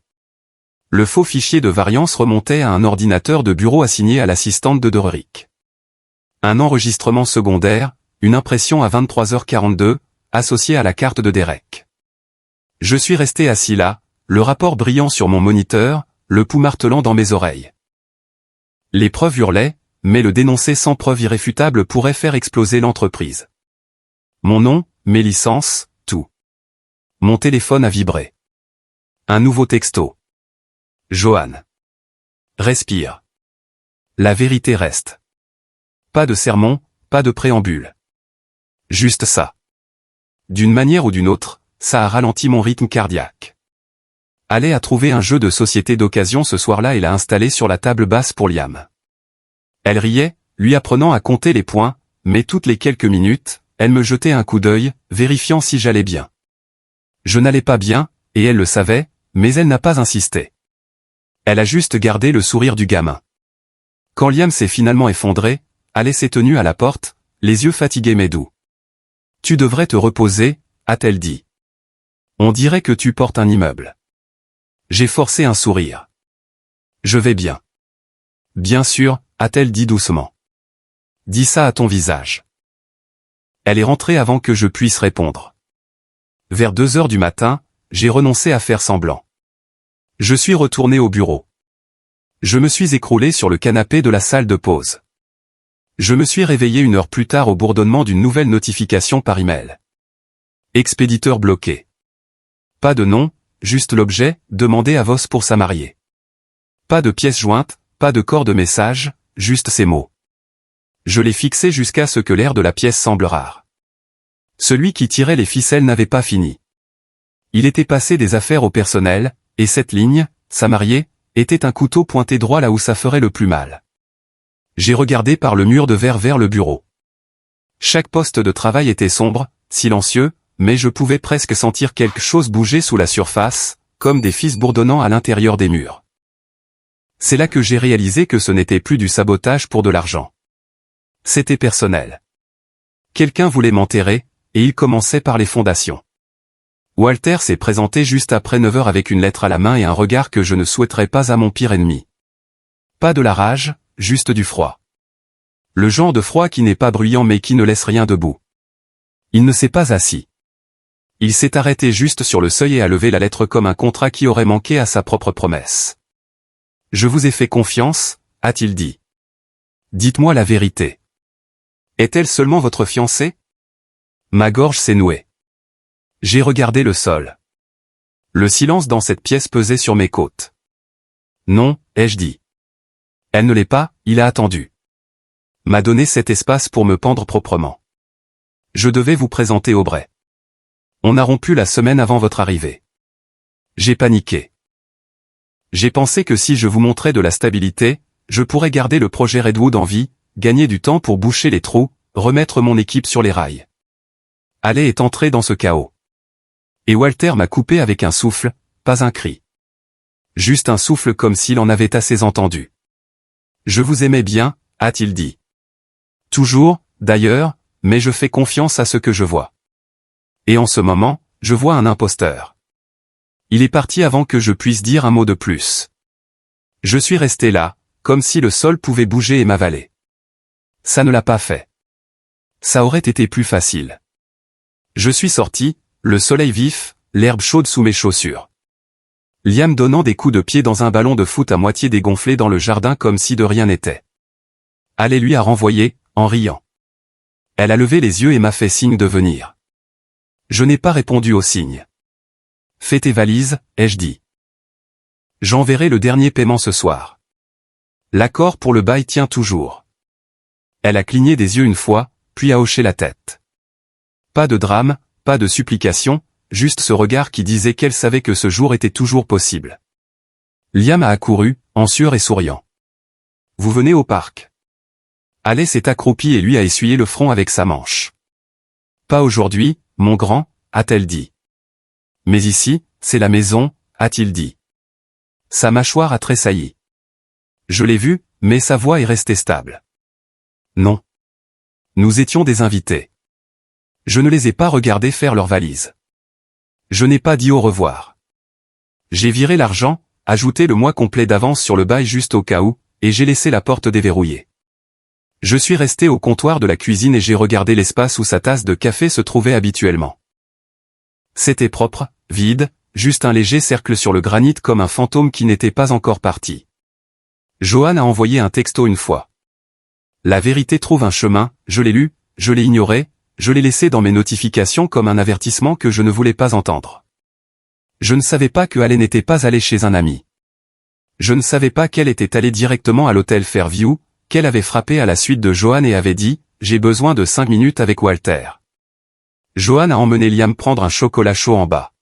Le faux fichier de variance remontait à un ordinateur de bureau assigné à l'assistante de Dererick. Un enregistrement secondaire, une impression à 23h42, associée à la carte de Derek. Je suis resté assis là, le rapport brillant sur mon moniteur, le pouls martelant dans mes oreilles. Les preuves hurlaient, mais le dénoncer sans preuve irréfutable pourrait faire exploser l'entreprise. Mon nom, mes licences, tout. Mon téléphone a vibré. Un nouveau texto. Joanne. Respire. La vérité reste. Pas de sermon, pas de préambule. Juste ça. D'une manière ou d'une autre, ça a ralenti mon rythme cardiaque. Allais a trouvé un jeu de société d'occasion ce soir-là et l'a installé sur la table basse pour Liam. Elle riait, lui apprenant à compter les points, mais toutes les quelques minutes, elle me jetait un coup d'œil, vérifiant si j'allais bien. Je n'allais pas bien, et elle le savait, mais elle n'a pas insisté. Elle a juste gardé le sourire du gamin. Quand Liam s'est finalement effondré, Allais s'est tenue à la porte, les yeux fatigués mais doux. Tu devrais te reposer, a-t-elle dit. On dirait que tu portes un immeuble. J'ai forcé un sourire. Je vais bien. Bien sûr, a-t-elle dit doucement. Dis ça à ton visage. Elle est rentrée avant que je puisse répondre. Vers 2h du matin, j'ai renoncé à faire semblant. Je suis retourné au bureau. Je me suis écroulé sur le canapé de la salle de pause. Je me suis réveillé 1 heure plus tard au bourdonnement d'une nouvelle notification par email. Expéditeur bloqué. Pas de nom, juste l'objet, demandé à Voss pour sa mariée. Pas de pièce jointe, pas de corps de message, juste ces mots. Je l'ai fixé jusqu'à ce que l'air de la pièce semble rare. Celui qui tirait les ficelles n'avait pas fini. Il était passé des affaires au personnel, et cette ligne, sa mariée, était un couteau pointé droit là où ça ferait le plus mal. J'ai regardé par le mur de verre vers le bureau. Chaque poste de travail était sombre, silencieux, mais je pouvais presque sentir quelque chose bouger sous la surface, comme des fils bourdonnant à l'intérieur des murs. C'est là que j'ai réalisé que ce n'était plus du sabotage pour de l'argent. C'était personnel. Quelqu'un voulait m'enterrer, et il commençait par les fondations. Walter s'est présenté juste après 9 heures avec une lettre à la main et un regard que je ne souhaiterais pas à mon pire ennemi. Pas de la rage, juste du froid. Le genre de froid qui n'est pas bruyant mais qui ne laisse rien debout. Il ne s'est pas assis. Il s'est arrêté juste sur le seuil et a levé la lettre comme un contrat qui aurait manqué à sa propre promesse. « Je vous ai fait confiance », a-t-il dit. « Dites-moi la vérité. Est-elle seulement votre fiancée ?» Ma gorge s'est nouée. J'ai regardé le sol. Le silence dans cette pièce pesait sur mes côtes. « Non », ai-je dit. « Elle ne l'est pas, il a attendu. M'a donné cet espace pour me pendre proprement. Je devais vous présenter Aubrey. On a rompu la semaine avant votre arrivée. J'ai paniqué. J'ai pensé que si je vous montrais de la stabilité, je pourrais garder le projet Redwood en vie, gagner du temps pour boucher les trous, remettre mon équipe sur les rails. Allais est entré dans ce chaos. Et Walter m'a coupé avec un souffle, pas un cri. Juste un souffle comme s'il en avait assez entendu. Je vous aimais bien, a-t-il dit. Toujours, d'ailleurs, mais je fais confiance à ce que je vois. Et en ce moment, je vois un imposteur. Il est parti avant que je puisse dire un mot de plus. Je suis resté là, comme si le sol pouvait bouger et m'avaler. Ça ne l'a pas fait. Ça aurait été plus facile. Je suis sorti, le soleil vif, l'herbe chaude sous mes chaussures. Liam donnant des coups de pied dans un ballon de foot à moitié dégonflé dans le jardin comme si de rien n'était. Allez lui a renvoyé, en riant. Elle a levé les yeux et m'a fait signe de venir. Je n'ai pas répondu au signe. Fais tes valises, ai-je dit. J'enverrai le dernier paiement ce soir. L'accord pour le bail tient toujours. Elle a cligné des yeux une fois, puis a hoché la tête. Pas de drame, pas de supplication, juste ce regard qui disait qu'elle savait que ce jour était toujours possible. Liam a accouru, en sueur et souriant. Vous venez au parc. Alice s'est accroupie et lui a essuyé le front avec sa manche. Pas aujourd'hui, mon grand, a-t-elle dit. Mais ici, c'est la maison, a-t-il dit. Sa mâchoire a tressailli. Je l'ai vu, mais sa voix est restée stable. Non. Nous étions des invités. Je ne les ai pas regardés faire leurs valises. Je n'ai pas dit au revoir. J'ai viré l'argent, ajouté le mois complet d'avance sur le bail juste au cas où, et j'ai laissé la porte déverrouillée. Je suis resté au comptoir de la cuisine et j'ai regardé l'espace où sa tasse de café se trouvait habituellement. C'était propre, vide, juste un léger cercle sur le granit comme un fantôme qui n'était pas encore parti. Johan a envoyé un texto une fois. La vérité trouve un chemin, je l'ai lu, je l'ai ignoré, je l'ai laissé dans mes notifications comme un avertissement que je ne voulais pas entendre. Je ne savais pas que Allen n'était pas allé chez un ami. Je ne savais pas qu'elle était allée directement à l'hôtel Fairview, qu'elle avait frappé à la suite de Johan et avait dit « J'ai besoin de 5 minutes avec Walter ». Johan a emmené Liam prendre un chocolat chaud en bas.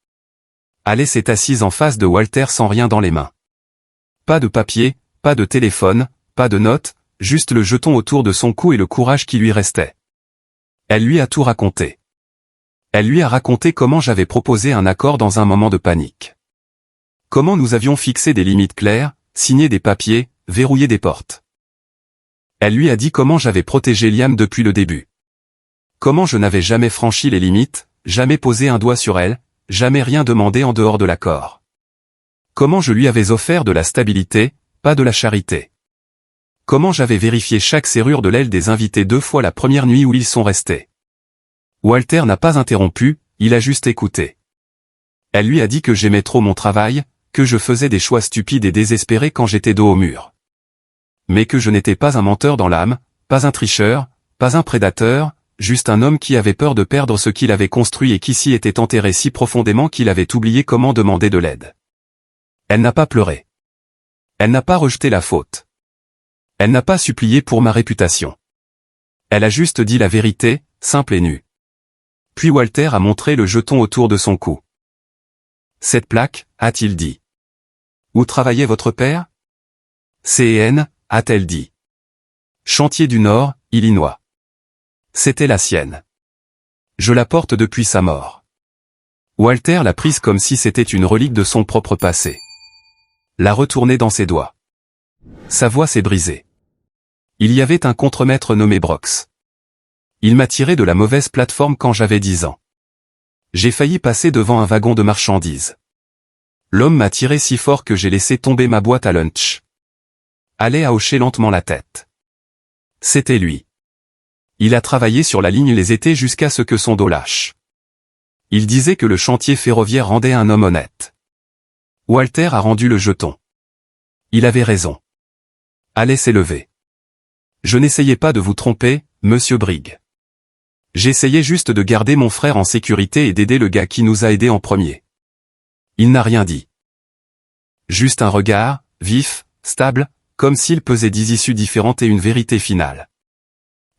Alice s'est assise en face de Walter sans rien dans les mains. Pas de papier, pas de téléphone, pas de notes, juste le jeton autour de son cou et le courage qui lui restait. Elle lui a tout raconté. Elle lui a raconté comment j'avais proposé un accord dans un moment de panique. Comment nous avions fixé des limites claires, signé des papiers, verrouillé des portes. Elle lui a dit comment j'avais protégé Liam depuis le début. Comment je n'avais jamais franchi les limites, jamais posé un doigt sur elle, jamais rien demandé en dehors de l'accord. Comment je lui avais offert de la stabilité, pas de la charité. Comment j'avais vérifié chaque serrure de l'aile des invités 2 fois la première nuit où ils sont restés. Walter n'a pas interrompu, il a juste écouté. Elle lui a dit que j'aimais trop mon travail, que je faisais des choix stupides et désespérés quand j'étais dos au mur. Mais que je n'étais pas un menteur dans l'âme, pas un tricheur, pas un prédateur, juste un homme qui avait peur de perdre ce qu'il avait construit et qui s'y était enterré si profondément qu'il avait oublié comment demander de l'aide. Elle n'a pas pleuré. Elle n'a pas rejeté la faute. Elle n'a pas supplié pour ma réputation. Elle a juste dit la vérité, simple et nue. Puis Walter a montré le jeton autour de son cou. Cette plaque, a-t-il dit. Où travaillait votre père? CN, a-t-elle dit. Chantier du Nord, Illinois. C'était la sienne. Je la porte depuis sa mort. Walter l'a prise comme si c'était une relique de son propre passé. L'a retournée dans ses doigts. Sa voix s'est brisée. Il y avait un contremaître nommé Brox. Il m'a tiré de la mauvaise plateforme quand j'avais 10 ans. J'ai failli passer devant un wagon de marchandises. L'homme m'a tiré si fort que j'ai laissé tomber ma boîte à lunch. Allait a hoché lentement la tête. C'était lui. Il a travaillé sur la ligne les étés jusqu'à ce que son dos lâche. Il disait que le chantier ferroviaire rendait un homme honnête. Walter a rendu le jeton. Il avait raison. Allait s'élever. Je n'essayais pas de vous tromper, monsieur Brigg. J'essayais juste de garder mon frère en sécurité et d'aider le gars qui nous a aidés en premier. Il n'a rien dit. Juste un regard, vif, stable, comme s'il pesait 10 issues différentes et une vérité finale.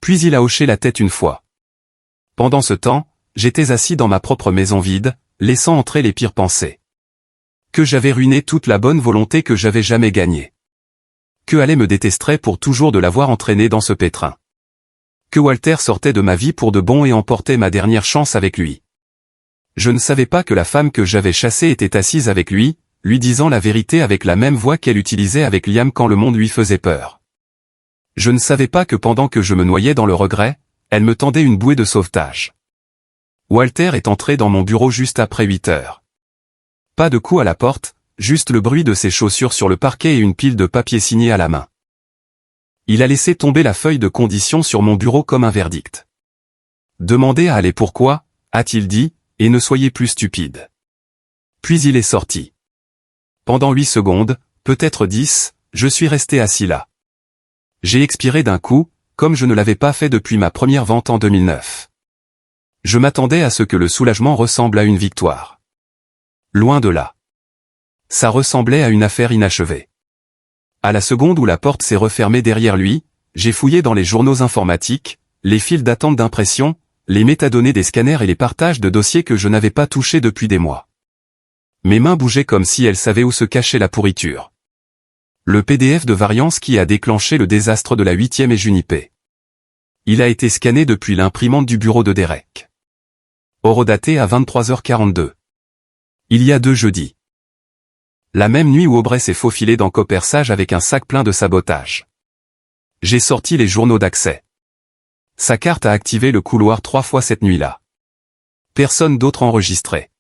Puis il a hoché la tête une fois. Pendant ce temps, j'étais assis dans ma propre maison vide, laissant entrer les pires pensées. Que j'avais ruiné toute la bonne volonté que j'avais jamais gagnée. Que Allais me détesterait pour toujours de l'avoir entraîné dans ce pétrin. Que Walter sortait de ma vie pour de bon et emportait ma dernière chance avec lui. Je ne savais pas que la femme que j'avais chassée était assise avec lui, lui disant la vérité avec la même voix qu'elle utilisait avec Liam quand le monde lui faisait peur. Je ne savais pas que pendant que je me noyais dans le regret, elle me tendait une bouée de sauvetage. Walter est entré dans mon bureau juste après 8 heures. Pas de coup à la porte, juste le bruit de ses chaussures sur le parquet et une pile de papier signé à la main. Il a laissé tomber la feuille de condition sur mon bureau comme un verdict. Demandez à Allais pourquoi, a-t-il dit, et ne soyez plus stupide. Puis il est sorti. Pendant 8 secondes, peut-être 10, je suis resté assis là. J'ai expiré d'un coup, comme je ne l'avais pas fait depuis ma première vente en 2009. Je m'attendais à ce que le soulagement ressemble à une victoire. Loin de là. Ça ressemblait à une affaire inachevée. À la seconde où la porte s'est refermée derrière lui, j'ai fouillé dans les journaux informatiques, les files d'attente d'impression, les métadonnées des scanners et les partages de dossiers que je n'avais pas touchés depuis des mois. Mes mains bougeaient comme si elles savaient où se cachait la pourriture. Le PDF de variance qui a déclenché le désastre de la 8e et Junipé. Il a été scanné depuis l'imprimante du bureau de Derek. Horodaté à 23h42. Il y a 2 jeudis. La même nuit où Aubrey s'est faufilé dans Coppersage avec un sac plein de sabotage. J'ai sorti les journaux d'accès. Sa carte a activé le couloir 3 fois cette nuit-là. Personne d'autre enregistré.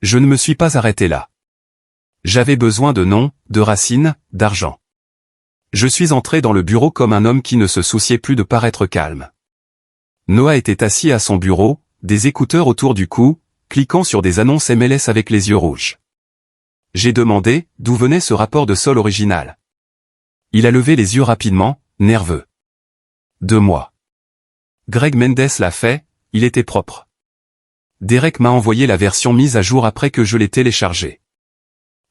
Je ne me suis pas arrêté là. J'avais besoin de noms, de racines, d'argent. Je suis entré dans le bureau comme un homme qui ne se souciait plus de paraître calme. Noah était assis à son bureau, des écouteurs autour du cou, cliquant sur des annonces MLS avec les yeux rouges. J'ai demandé d'où venait ce rapport de sol original. Il a levé les yeux rapidement, nerveux. 2 mois. Greg Mendes l'a fait, il était propre. Derek m'a envoyé la version mise à jour après que je l'ai téléchargée.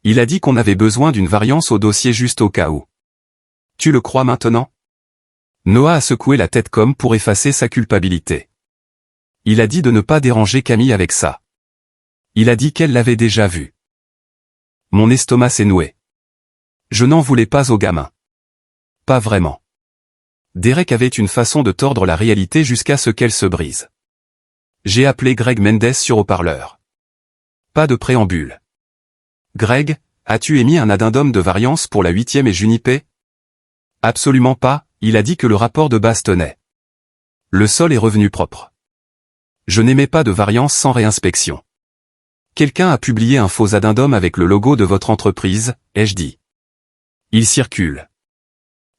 Il a dit qu'on avait besoin d'une variance au dossier juste au cas où. Tu le crois maintenant? Noah a secoué la tête comme pour effacer sa culpabilité. Il a dit de ne pas déranger Camille avec ça. Il a dit qu'elle l'avait déjà vu. Mon estomac s'est noué. Je n'en voulais pas au gamin. Pas vraiment. Derek avait une façon de tordre la réalité jusqu'à ce qu'elle se brise. J'ai appelé Greg Mendes sur haut-parleur. Pas de préambule. Greg, as-tu émis un addendum de variance pour la 8e et Junipé? Absolument pas, il a dit que le rapport de base tenait. Le sol est revenu propre. Je n'émets pas de variance sans réinspection. Quelqu'un a publié un faux addendum avec le logo de votre entreprise, ai-je dit. Il circule.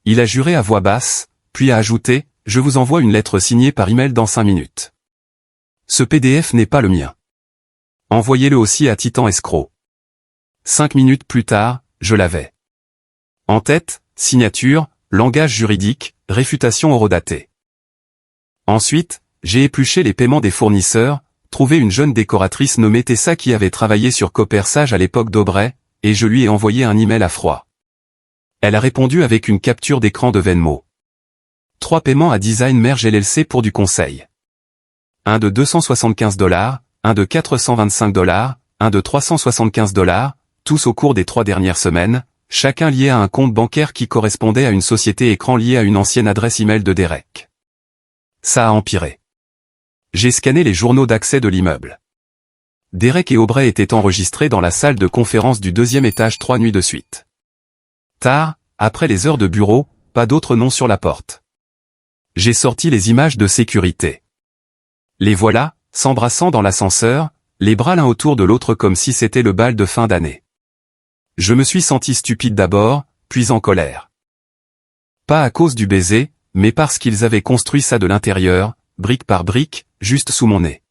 Il a juré à voix basse, puis a ajouté, je vous envoie une lettre signée par email dans 5 minutes. Ce PDF n'est pas le mien. Envoyez-le aussi à Titan Escroc. 5 minutes plus tard, je l'avais. En tête, signature, langage juridique, réfutation horodatée. Ensuite, j'ai épluché les paiements des fournisseurs, trouvé une jeune décoratrice nommée Tessa qui avait travaillé sur Coppersage à l'époque d'Aubrey, et je lui ai envoyé un email à froid. Elle a répondu avec une capture d'écran de Venmo. 3 paiements à Design Merge LLC pour du conseil. Un de $275, un de $425, un de $375, tous au cours des 3 dernières semaines, chacun lié à un compte bancaire qui correspondait à une société écran liée à une ancienne adresse email de Derek. Ça a empiré. J'ai scanné les journaux d'accès de l'immeuble. Derek et Aubrey étaient enregistrés dans la salle de conférence du 2e étage 3 nuits de suite. Tard, après les heures de bureau, pas d'autres noms sur la porte. J'ai sorti les images de sécurité. Les voilà, s'embrassant dans l'ascenseur, les bras l'un autour de l'autre comme si c'était le bal de fin d'année. Je me suis senti stupide d'abord, puis en colère. Pas à cause du baiser, mais parce qu'ils avaient construit ça de l'intérieur, brique par brique, juste sous mon nez.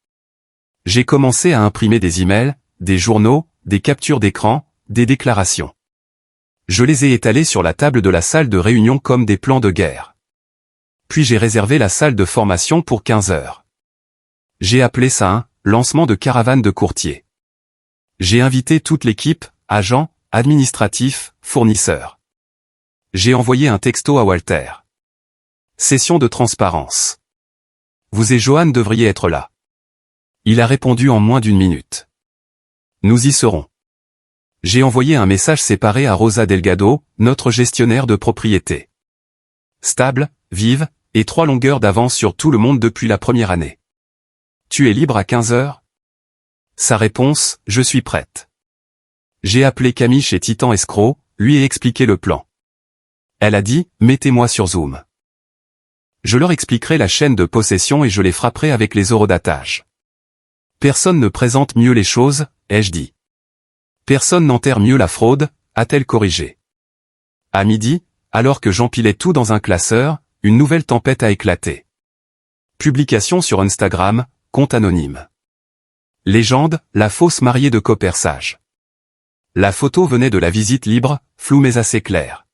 J'ai commencé à imprimer des emails, des journaux, des captures d'écran, des déclarations. Je les ai étalés sur la table de la salle de réunion comme des plans de guerre. Puis j'ai réservé la salle de formation pour 15 heures. J'ai appelé ça un « lancement de caravane de courtiers ». J'ai invité toute l'équipe, agents, administratifs, fournisseurs. J'ai envoyé un texto à Walter. Session de transparence. Vous et Johan devriez être là. Il a répondu en moins d'une minute. Nous y serons. J'ai envoyé un message séparé à Rosa Delgado, notre gestionnaire de propriété. Stable, vive, et 3 longueurs d'avance sur tout le monde depuis la première année. Tu es libre à 15 heures? Sa réponse, je suis prête. J'ai appelé Camille chez Titan Escroc, lui ai expliqué le plan. Elle a dit, mettez-moi sur Zoom. Je leur expliquerai la chaîne de possession et je les frapperai avec les eurodatages. Personne ne présente mieux les choses, ai-je dit. Personne n'enterre mieux la fraude, a-t-elle corrigé. À midi, alors que j'empilais tout dans un classeur, une nouvelle tempête a éclaté. Publication sur Instagram, compte anonyme. Légende, la fausse mariée de Coppersage. La photo venait de la visite libre, floue mais assez claire.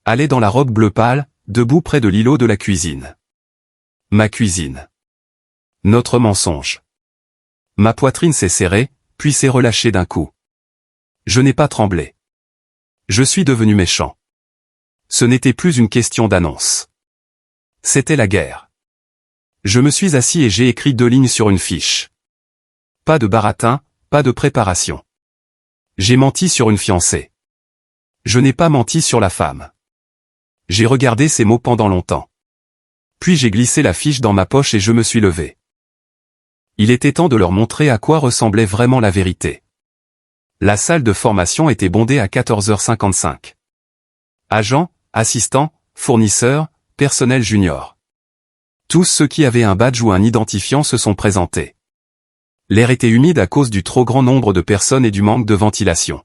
Elle est dans la robe bleu pâle, debout près de l'îlot de la cuisine. Ma cuisine. Notre mensonge. Ma poitrine s'est serrée, puis s'est relâchée d'un coup. Je n'ai pas tremblé. Je suis devenu méchant. Ce n'était plus une question d'annonce. C'était la guerre. Je me suis assis et j'ai écrit 2 lignes sur une fiche. Pas de baratin, pas de préparation. J'ai menti sur une fiancée. Je n'ai pas menti sur la femme. J'ai regardé ces mots pendant longtemps. Puis j'ai glissé la fiche dans ma poche et je me suis levé. Il était temps de leur montrer à quoi ressemblait vraiment la vérité. La salle de formation était bondée à 14h55. Agents, assistants, fournisseurs, personnel junior. Tous ceux qui avaient un badge ou un identifiant se sont présentés. L'air était humide à cause du trop grand nombre de personnes et du manque de ventilation.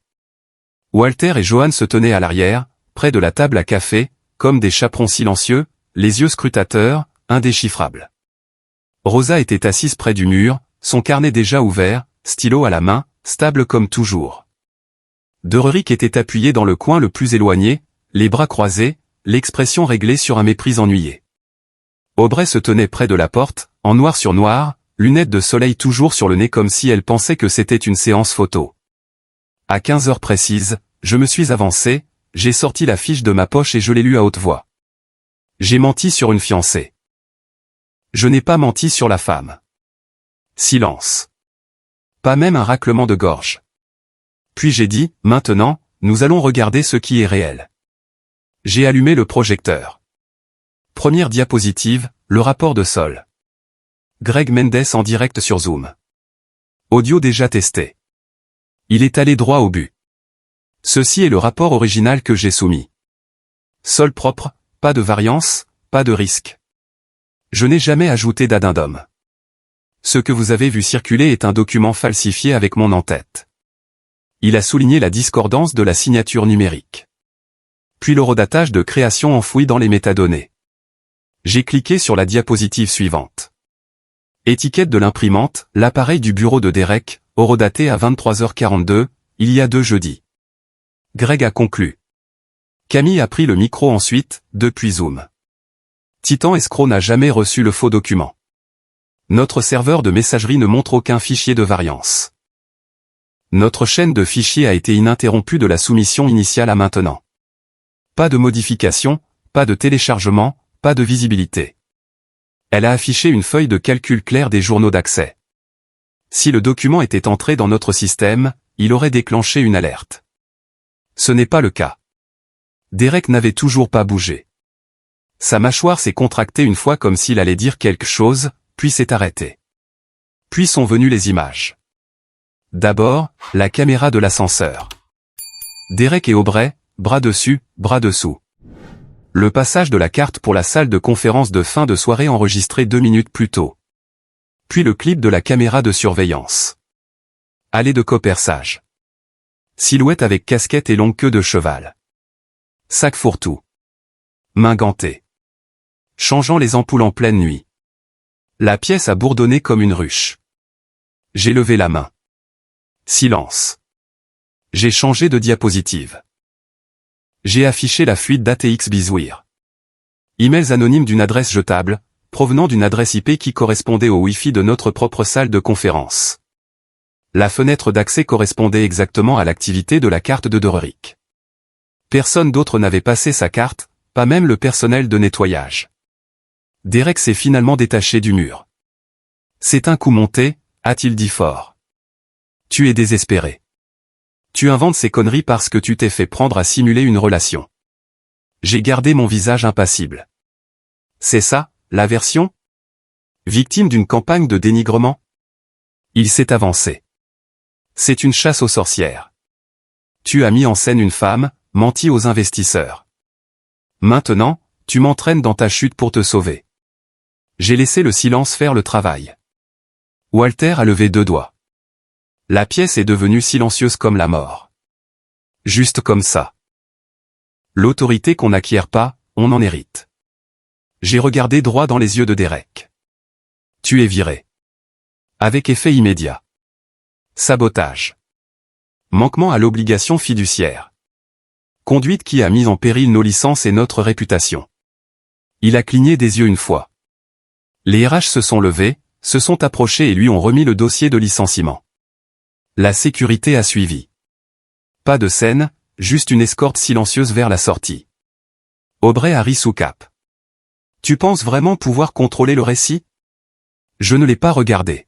Walter et Johan se tenaient à l'arrière, près de la table à café, comme des chaperons silencieux, les yeux scrutateurs, indéchiffrables. Rosa était assise près du mur, son carnet déjà ouvert, stylo à la main, stable comme toujours. Dererick était appuyé dans le coin le plus éloigné, les bras croisés, l'expression réglée sur un mépris ennuyé. Aubrey se tenait près de la porte, en noir sur noir, lunettes de soleil toujours sur le nez comme si elle pensait que c'était une séance photo. À 15 heures précises, je me suis avancé, j'ai sorti la fiche de ma poche et je l'ai lue à haute voix. J'ai menti sur une fiancée. Je n'ai pas menti sur la femme. Silence. Pas même un raclement de gorge. Puis j'ai dit, maintenant, nous allons regarder ce qui est réel. J'ai allumé le projecteur. Première diapositive, le rapport de sol. Greg Mendes en direct sur Zoom. Audio déjà testé. Il est allé droit au but. Ceci est le rapport original que j'ai soumis. Sol propre, pas de variance, pas de risque. Je n'ai jamais ajouté d'addendum. Ce que vous avez vu circuler est un document falsifié avec mon en-tête. Il a souligné la discordance de la signature numérique. Puis l'horodatage de création enfoui dans les métadonnées. J'ai cliqué sur la diapositive suivante. Étiquette de l'imprimante, l'appareil du bureau de Derek, horodaté à 23h42, il y a 2 jeudis. Greg a conclu. Camille a pris le micro ensuite, depuis Zoom. Titan Escroc n'a jamais reçu le faux document. Notre serveur de messagerie ne montre aucun fichier de variance. Notre chaîne de fichiers a été ininterrompue de la soumission initiale à maintenant. Pas de modification, pas de téléchargement, pas de visibilité. Elle a affiché une feuille de calcul claire des journaux d'accès. Si le document était entré dans notre système, il aurait déclenché une alerte. Ce n'est pas le cas. Derek n'avait toujours pas bougé. Sa mâchoire s'est contractée une fois comme s'il allait dire quelque chose, puis s'est arrêtée. Puis sont venues les images. D'abord, la caméra de l'ascenseur. Derek et Aubrey, bras dessus, bras dessous. Le passage de la carte pour la salle de conférence de fin de soirée enregistrée 2 minutes plus tôt. Puis le clip de la caméra de surveillance. Allée de coperçage. Silhouette avec casquette et longue queue de cheval. Sac fourre-tout. Main gantée. Changeant les ampoules en pleine nuit. La pièce a bourdonné comme une ruche. J'ai levé la main. Silence. J'ai changé de diapositive. J'ai affiché la fuite d'ATX Bizouir. Emails anonymes d'une adresse jetable, provenant d'une adresse IP qui correspondait au Wi-Fi de notre propre salle de conférence. La fenêtre d'accès correspondait exactement à l'activité de la carte de Derrick. Personne d'autre n'avait passé sa carte, pas même le personnel de nettoyage. Derek s'est finalement détaché du mur. C'est un coup monté, a-t-il dit fort. Tu es désespéré. Tu inventes ces conneries parce que tu t'es fait prendre à simuler une relation. J'ai gardé mon visage impassible. C'est ça, la version? Victime d'une campagne de dénigrement? Il s'est avancé. C'est une chasse aux sorcières. Tu as mis en scène une femme, menti aux investisseurs. Maintenant, tu m'entraînes dans ta chute pour te sauver. J'ai laissé le silence faire le travail. Walter a levé 2 doigts. La pièce est devenue silencieuse comme la mort. Juste comme ça. L'autorité qu'on n'acquiert pas, on en hérite. J'ai regardé droit dans les yeux de Derek. Tu es viré. Avec effet immédiat. Sabotage. Manquement à l'obligation fiduciaire. Conduite qui a mis en péril nos licences et notre réputation. Il a cligné des yeux une fois. Les RH se sont levés, se sont approchés et lui ont remis le dossier de licenciement. La sécurité a suivi. Pas de scène, juste une escorte silencieuse vers la sortie. Aubrey a ri sous cap. Tu penses vraiment pouvoir contrôler le récit? Je ne l'ai pas regardé.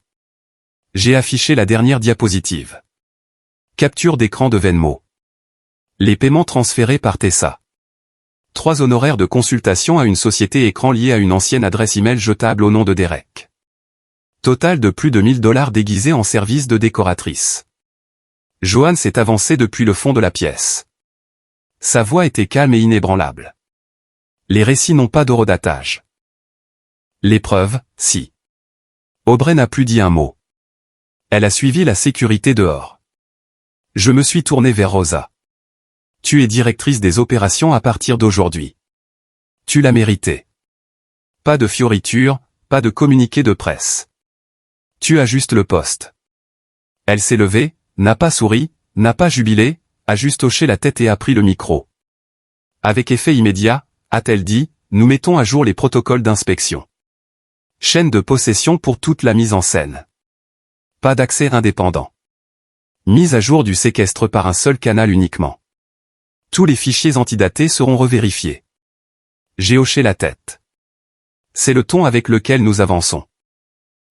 J'ai affiché la dernière diapositive. Capture d'écran de Venmo. Les paiements transférés par Tessa. 3 honoraires de consultation à une société écran liée à une ancienne adresse email jetable au nom de Derek. Total de plus de $1000 déguisés en service de décoratrice. Joanne s'est avancée depuis le fond de la pièce. Sa voix était calme et inébranlable. Les récits n'ont pas d'horodatage. Les preuves, si. Aubrey n'a plus dit un mot. Elle a suivi la sécurité dehors. Je me suis tourné vers Rosa. Tu es directrice des opérations à partir d'aujourd'hui. Tu l'as mérité. Pas de fioritures, pas de communiqué de presse. Tu ajustes le poste. Elle s'est levée, n'a pas souri, n'a pas jubilé, a juste hoché la tête et a pris le micro. Avec effet immédiat, a-t-elle dit, nous mettons à jour les protocoles d'inspection. Chaîne de possession pour toute la mise en scène. Pas d'accès indépendant. Mise à jour du séquestre par un seul canal uniquement. Tous les fichiers antidatés seront revérifiés. J'ai hoché la tête. C'est le ton avec lequel nous avançons.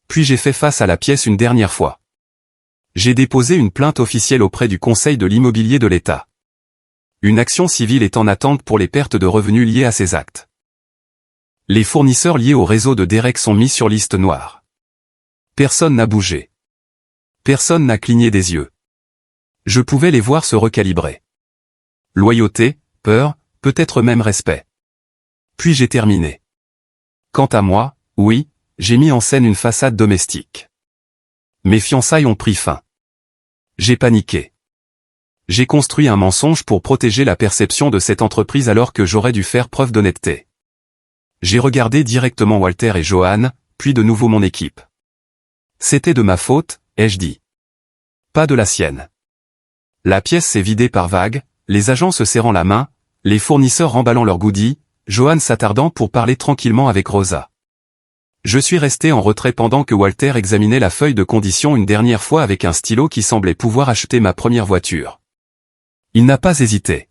Puis j'ai fait face à la pièce une dernière fois. J'ai déposé une plainte officielle auprès du Conseil de l'immobilier de l'État. Une action civile est en attente pour les pertes de revenus liées à ces actes. Les fournisseurs liés au réseau de Derek sont mis sur liste noire. Personne n'a bougé. Personne n'a cligné des yeux. Je pouvais les voir se recalibrer. Loyauté, peur, peut-être même respect. Puis j'ai terminé. Quant à moi, oui, j'ai mis en scène une façade domestique. Mes fiançailles ont pris fin. J'ai paniqué. J'ai construit un mensonge pour protéger la perception de cette entreprise alors que j'aurais dû faire preuve d'honnêteté. J'ai regardé directement Walter et Joanne, puis de nouveau mon équipe. C'était de ma faute, ai-je dit. Pas de la sienne. La pièce s'est vidée par vagues, les agents se serrant la main, les fournisseurs remballant leurs goodies, Joanne s'attardant pour parler tranquillement avec Rosa. Je suis resté en retrait pendant que Walter examinait la feuille de conditions une dernière fois avec un stylo qui semblait pouvoir acheter ma première voiture. Il n'a pas hésité.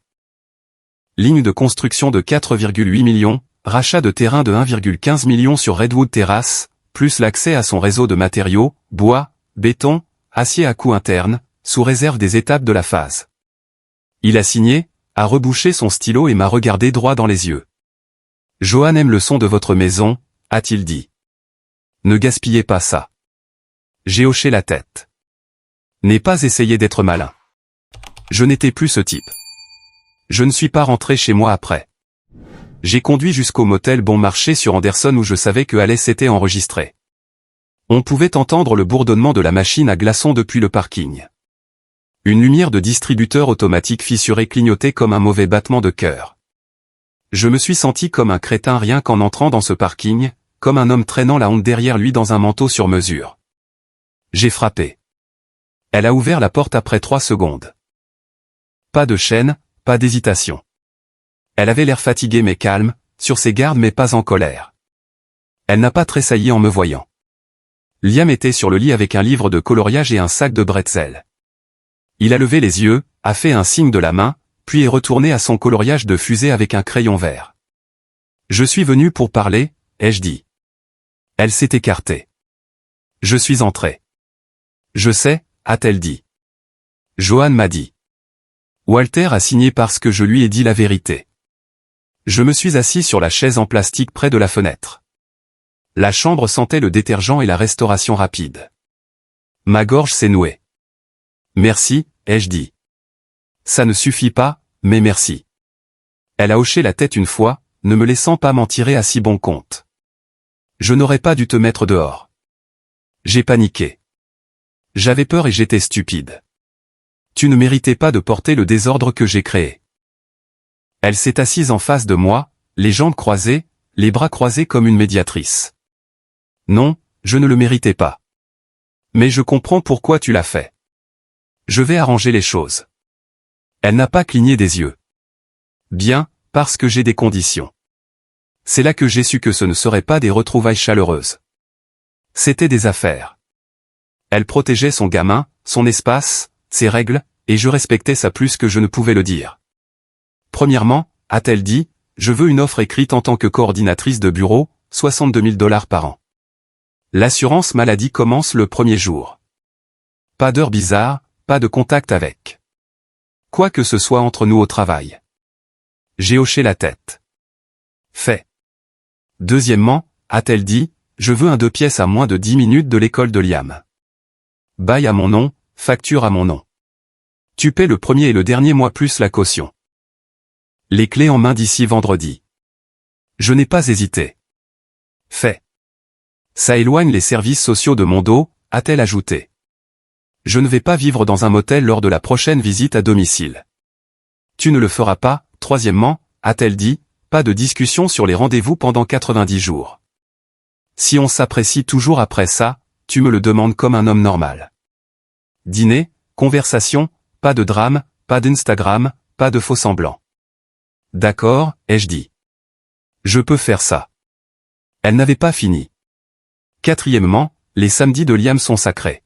Ligne de construction de 4,8 millions, rachat de terrain de 1,15 million sur Redwood Terrace, plus l'accès à son réseau de matériaux, bois, béton, acier à coût interne, sous réserve des étapes de la phase. Il a signé, a rebouché son stylo et m'a regardé droit dans les yeux. Johan aime le son de votre maison, a-t-il dit. Ne gaspillez pas ça. J'ai hoché la tête. N'ai pas essayé d'être malin. Je n'étais plus ce type. Je ne suis pas rentré chez moi après. J'ai conduit jusqu'au motel Bon Marché sur Anderson où je savais que Alice était enregistrée. On pouvait entendre le bourdonnement de la machine à glaçons depuis le parking. Une lumière de distributeur automatique fissuré clignotait comme un mauvais battement de cœur. Je me suis senti comme un crétin rien qu'en entrant dans ce parking, comme un homme traînant la honte derrière lui dans un manteau sur mesure. J'ai frappé. Elle a ouvert la porte après 3 secondes. Pas de chaîne, pas d'hésitation. Elle avait l'air fatiguée mais calme, sur ses gardes mais pas en colère. Elle n'a pas tressailli en me voyant. Liam était sur le lit avec un livre de coloriage et un sac de bretzel. Il a levé les yeux, a fait un signe de la main, puis est retourné à son coloriage de fusée avec un crayon vert. Je suis venu pour parler, ai-je dit. Elle s'est écartée. Je suis entré. Je sais, a-t-elle dit. Johan m'a dit. Walter a signé parce que je lui ai dit la vérité. Je me suis assis sur la chaise en plastique près de la fenêtre. La chambre sentait le détergent et la restauration rapide. Ma gorge s'est nouée. Merci, ai-je dit. Ça ne suffit pas, mais merci. Elle a hoché la tête une fois, ne me laissant pas m'en tirer à si bon compte. Je n'aurais pas dû te mettre dehors. J'ai paniqué. J'avais peur et j'étais stupide. Tu ne méritais pas de porter le désordre que j'ai créé. Elle s'est assise en face de moi, les jambes croisées, les bras croisés comme une médiatrice. Non, je ne le méritais pas. Mais je comprends pourquoi tu l'as fait. Je vais arranger les choses. Elle n'a pas cligné des yeux. Bien, parce que j'ai des conditions. C'est là que j'ai su que ce ne seraient pas des retrouvailles chaleureuses. C'était des affaires. Elle protégeait son gamin, son espace, ses règles, et je respectais ça plus que je ne pouvais le dire. Premièrement, a-t-elle dit, je veux une offre écrite en tant que coordinatrice de bureau, 62 000 $ par an. L'assurance maladie commence le premier jour. Pas d'heure bizarre, pas de contact avec. Quoi que ce soit entre nous au travail. J'ai hoché la tête. Fait. Deuxièmement, a-t-elle dit, je veux un 2 pièces à moins de 10 minutes de l'école de Liam. Bail à mon nom, facture à mon nom. Tu paies le premier et le dernier mois plus la caution. Les clés en main d'ici vendredi. Je n'ai pas hésité. Fait. Ça éloigne les services sociaux de mon dos, a-t-elle ajouté. Je ne vais pas vivre dans un motel lors de la prochaine visite à domicile. Tu ne le feras pas, troisièmement, a-t-elle dit, pas de discussion sur les rendez-vous pendant 90 jours. Si on s'apprécie toujours après ça, tu me le demandes comme un homme normal. Dîner, conversation, pas de drame, pas d'Instagram, pas de faux semblants. D'accord, ai-je dit. Je peux faire ça. Elle n'avait pas fini. Quatrièmement, les samedis de Liam sont sacrés.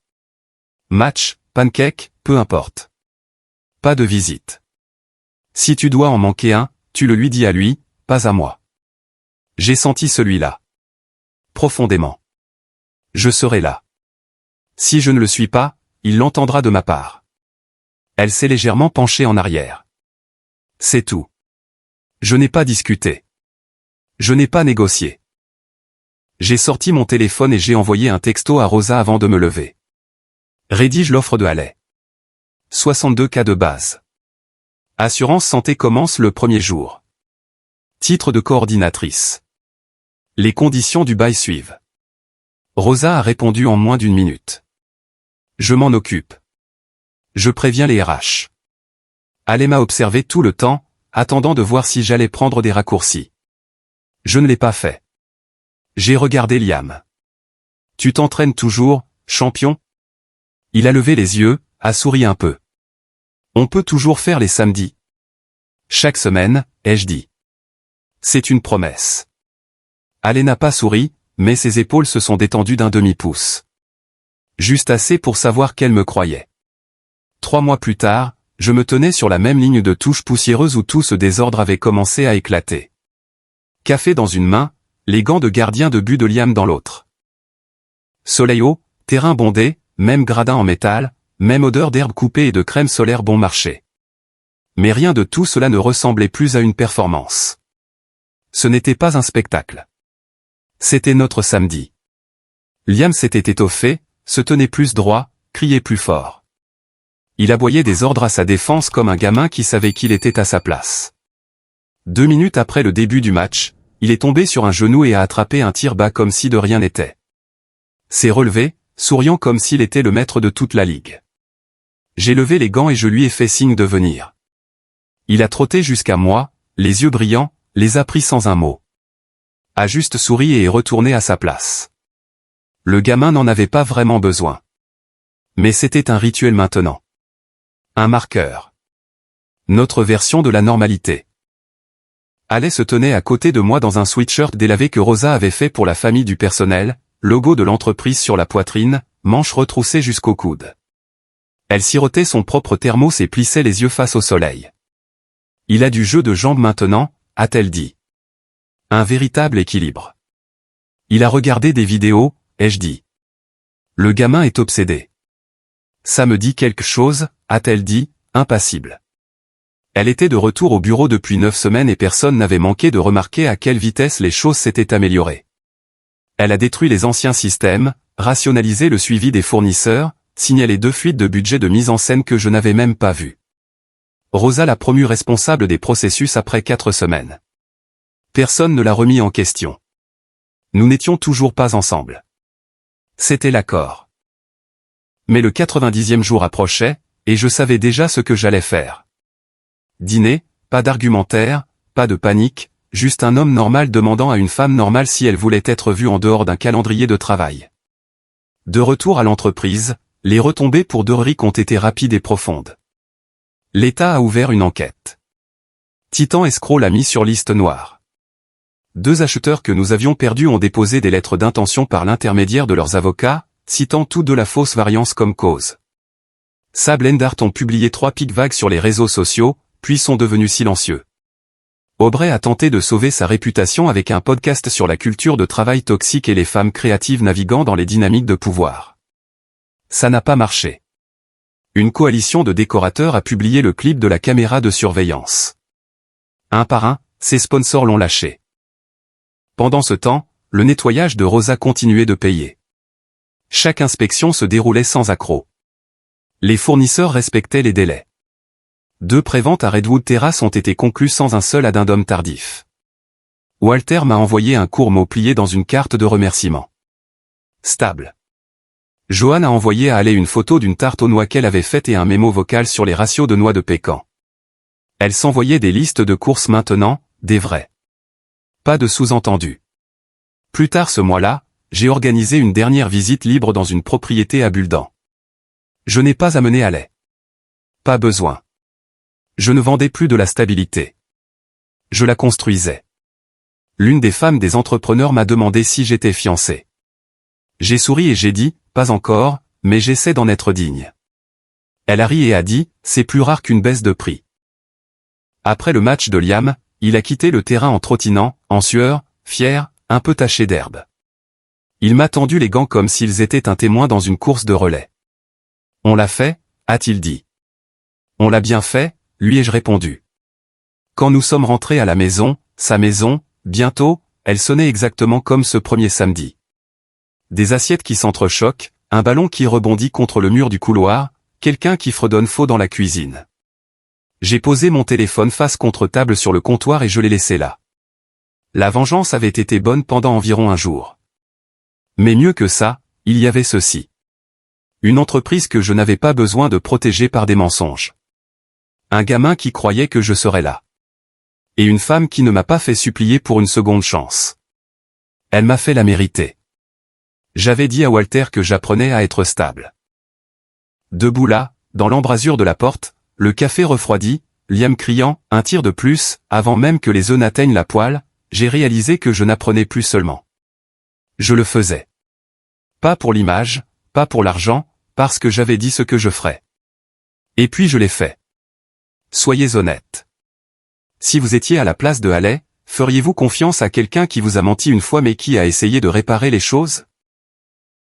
Match, pancake, peu importe. Pas de visite. Si tu dois en manquer un, tu le lui dis à lui, pas à moi. J'ai senti celui-là. Profondément. Je serai là. Si je ne le suis pas, il l'entendra de ma part. Elle s'est légèrement penchée en arrière. C'est tout. Je n'ai pas discuté. Je n'ai pas négocié. J'ai sorti mon téléphone et j'ai envoyé un texto à Rosa avant de me lever. Rédige l'offre de Haley. 62 cas de base. Assurance santé commence le premier jour. Titre de coordinatrice. Les conditions du bail suivent. Rosa a répondu en moins d'1 minute. Je m'en occupe. Je préviens les RH. Haley m'a observé tout le temps, attendant de voir si j'allais prendre des raccourcis. Je ne l'ai pas fait. J'ai regardé Liam. Tu t'entraînes toujours, champion? Il a levé les yeux, a souri un peu. On peut toujours faire les samedis. Chaque semaine, ai-je dit. C'est une promesse. Haley n'a pas souri, mais ses épaules se sont détendues d'un demi-pouce. Juste assez pour savoir qu'elle me croyait. 3 mois plus tard, je me tenais sur la même ligne de touche poussiéreuse où tout ce désordre avait commencé à éclater. Café dans une main, les gants de gardien de but de Liam dans l'autre. Soleil haut, terrain bondé, même gradin en métal, même odeur d'herbe coupée et de crème solaire bon marché. Mais rien de tout cela ne ressemblait plus à une performance. Ce n'était pas un spectacle. C'était notre samedi. Liam s'était étoffé, se tenait plus droit, criait plus fort. Il aboyait des ordres à sa défense comme un gamin qui savait qu'il était à sa place. 2 minutes après le début du match, il est tombé sur un genou et a attrapé un tir bas comme si de rien n'était. S'est relevé, souriant comme s'il était le maître de toute la ligue. J'ai levé les gants et je lui ai fait signe de venir. Il a trotté jusqu'à moi, les yeux brillants, les a pris sans un mot. A juste souri et est retourné à sa place. Le gamin n'en avait pas vraiment besoin. Mais c'était un rituel maintenant. Un marqueur. Notre version de la normalité. Haley se tenait à côté de moi dans un sweatshirt délavé que Rosa avait fait pour la famille du personnel, logo de l'entreprise sur la poitrine, manches retroussées jusqu'au coude. Elle sirotait son propre thermos et plissait les yeux face au soleil. Il a du jeu de jambes maintenant, a-t-elle dit. Un véritable équilibre. Il a regardé des vidéos, ai-je dit. Le gamin est obsédé. Ça me dit quelque chose, a-t-elle dit, impassible. Elle était de retour au bureau depuis 9 semaines et personne n'avait manqué de remarquer à quelle vitesse les choses s'étaient améliorées. Elle a détruit les anciens systèmes, rationalisé le suivi des fournisseurs, signalé 2 fuites de budget de mise en scène que je n'avais même pas vues. Rosa l'a promue responsable des processus après 4 semaines. Personne ne l'a remis en question. Nous n'étions toujours pas ensemble. C'était l'accord. Mais le 90e jour approchait, et je savais déjà ce que j'allais faire. Dîner, pas d'argumentaire, pas de panique, juste un homme normal demandant à une femme normale si elle voulait être vue en dehors d'un calendrier de travail. De retour à l'entreprise, les retombées pour Doric ont été rapides et profondes. L'État a ouvert une enquête. Titan Escroc l'a mis sur liste noire. 2 acheteurs que nous avions perdus ont déposé des lettres d'intention par l'intermédiaire de leurs avocats, citant tous de la fausse variance comme cause. Sable et Dart ont publié 3 pics vagues sur les réseaux sociaux, puis sont devenus silencieux. Aubrey a tenté de sauver sa réputation avec un podcast sur la culture de travail toxique et les femmes créatives naviguant dans les dynamiques de pouvoir. Ça n'a pas marché. Une coalition de décorateurs a publié le clip de la caméra de surveillance. Un par un, ses sponsors l'ont lâché. Pendant ce temps, le nettoyage de Rosa continuait de payer. Chaque inspection se déroulait sans accroc. Les fournisseurs respectaient les délais. 2 préventes à Redwood Terrace ont été conclues sans un seul addendum tardif. Walter m'a envoyé un court mot plié dans une carte de remerciement. Stable. Johan a envoyé à Haley une photo d'une tarte aux noix qu'elle avait faite et un mémo vocal sur les ratios de noix de pécan. Elle s'envoyait des listes de courses maintenant, des vrais. Pas de sous-entendu. Plus tard ce mois-là, j'ai organisé une dernière visite libre dans une propriété à Buldan. Je n'ai pas amené Haley. Pas besoin. Je ne vendais plus de la stabilité. Je la construisais. L'une des femmes des entrepreneurs m'a demandé si j'étais fiancé. J'ai souri et j'ai dit, pas encore, mais j'essaie d'en être digne. Elle a ri et a dit, c'est plus rare qu'une baisse de prix. Après le match de Liam, il a quitté le terrain en trottinant, en sueur, fier, un peu taché d'herbe. Il m'a tendu les gants comme s'ils étaient un témoin dans une course de relais. On l'a fait, a-t-il dit. On l'a bien fait, lui ai-je répondu. Quand nous sommes rentrés à la maison, sa maison, bientôt, elle sonnait exactement comme ce premier samedi. Des assiettes qui s'entrechoquent, un ballon qui rebondit contre le mur du couloir, quelqu'un qui fredonne faux dans la cuisine. J'ai posé mon téléphone face contre table sur le comptoir et je l'ai laissé là. La vengeance avait été bonne pendant environ un jour. Mais mieux que ça, il y avait ceci. Une entreprise que je n'avais pas besoin de protéger par des mensonges. Un gamin qui croyait que je serais là. Et une femme qui ne m'a pas fait supplier pour une seconde chance. Elle m'a fait la mériter. J'avais dit à Walter que j'apprenais à être stable. Debout là, dans l'embrasure de la porte, le café refroidi, Liam criant, un tir de plus, avant même que les œufs n'atteignent la poêle, j'ai réalisé que je n'apprenais plus seulement. Je le faisais. Pas pour l'image, pas pour l'argent, parce que j'avais dit ce que je ferais. Et puis je l'ai fait. Soyez honnête. Si vous étiez à la place de Haley, feriez-vous confiance à quelqu'un qui vous a menti une fois mais qui a essayé de réparer les choses ?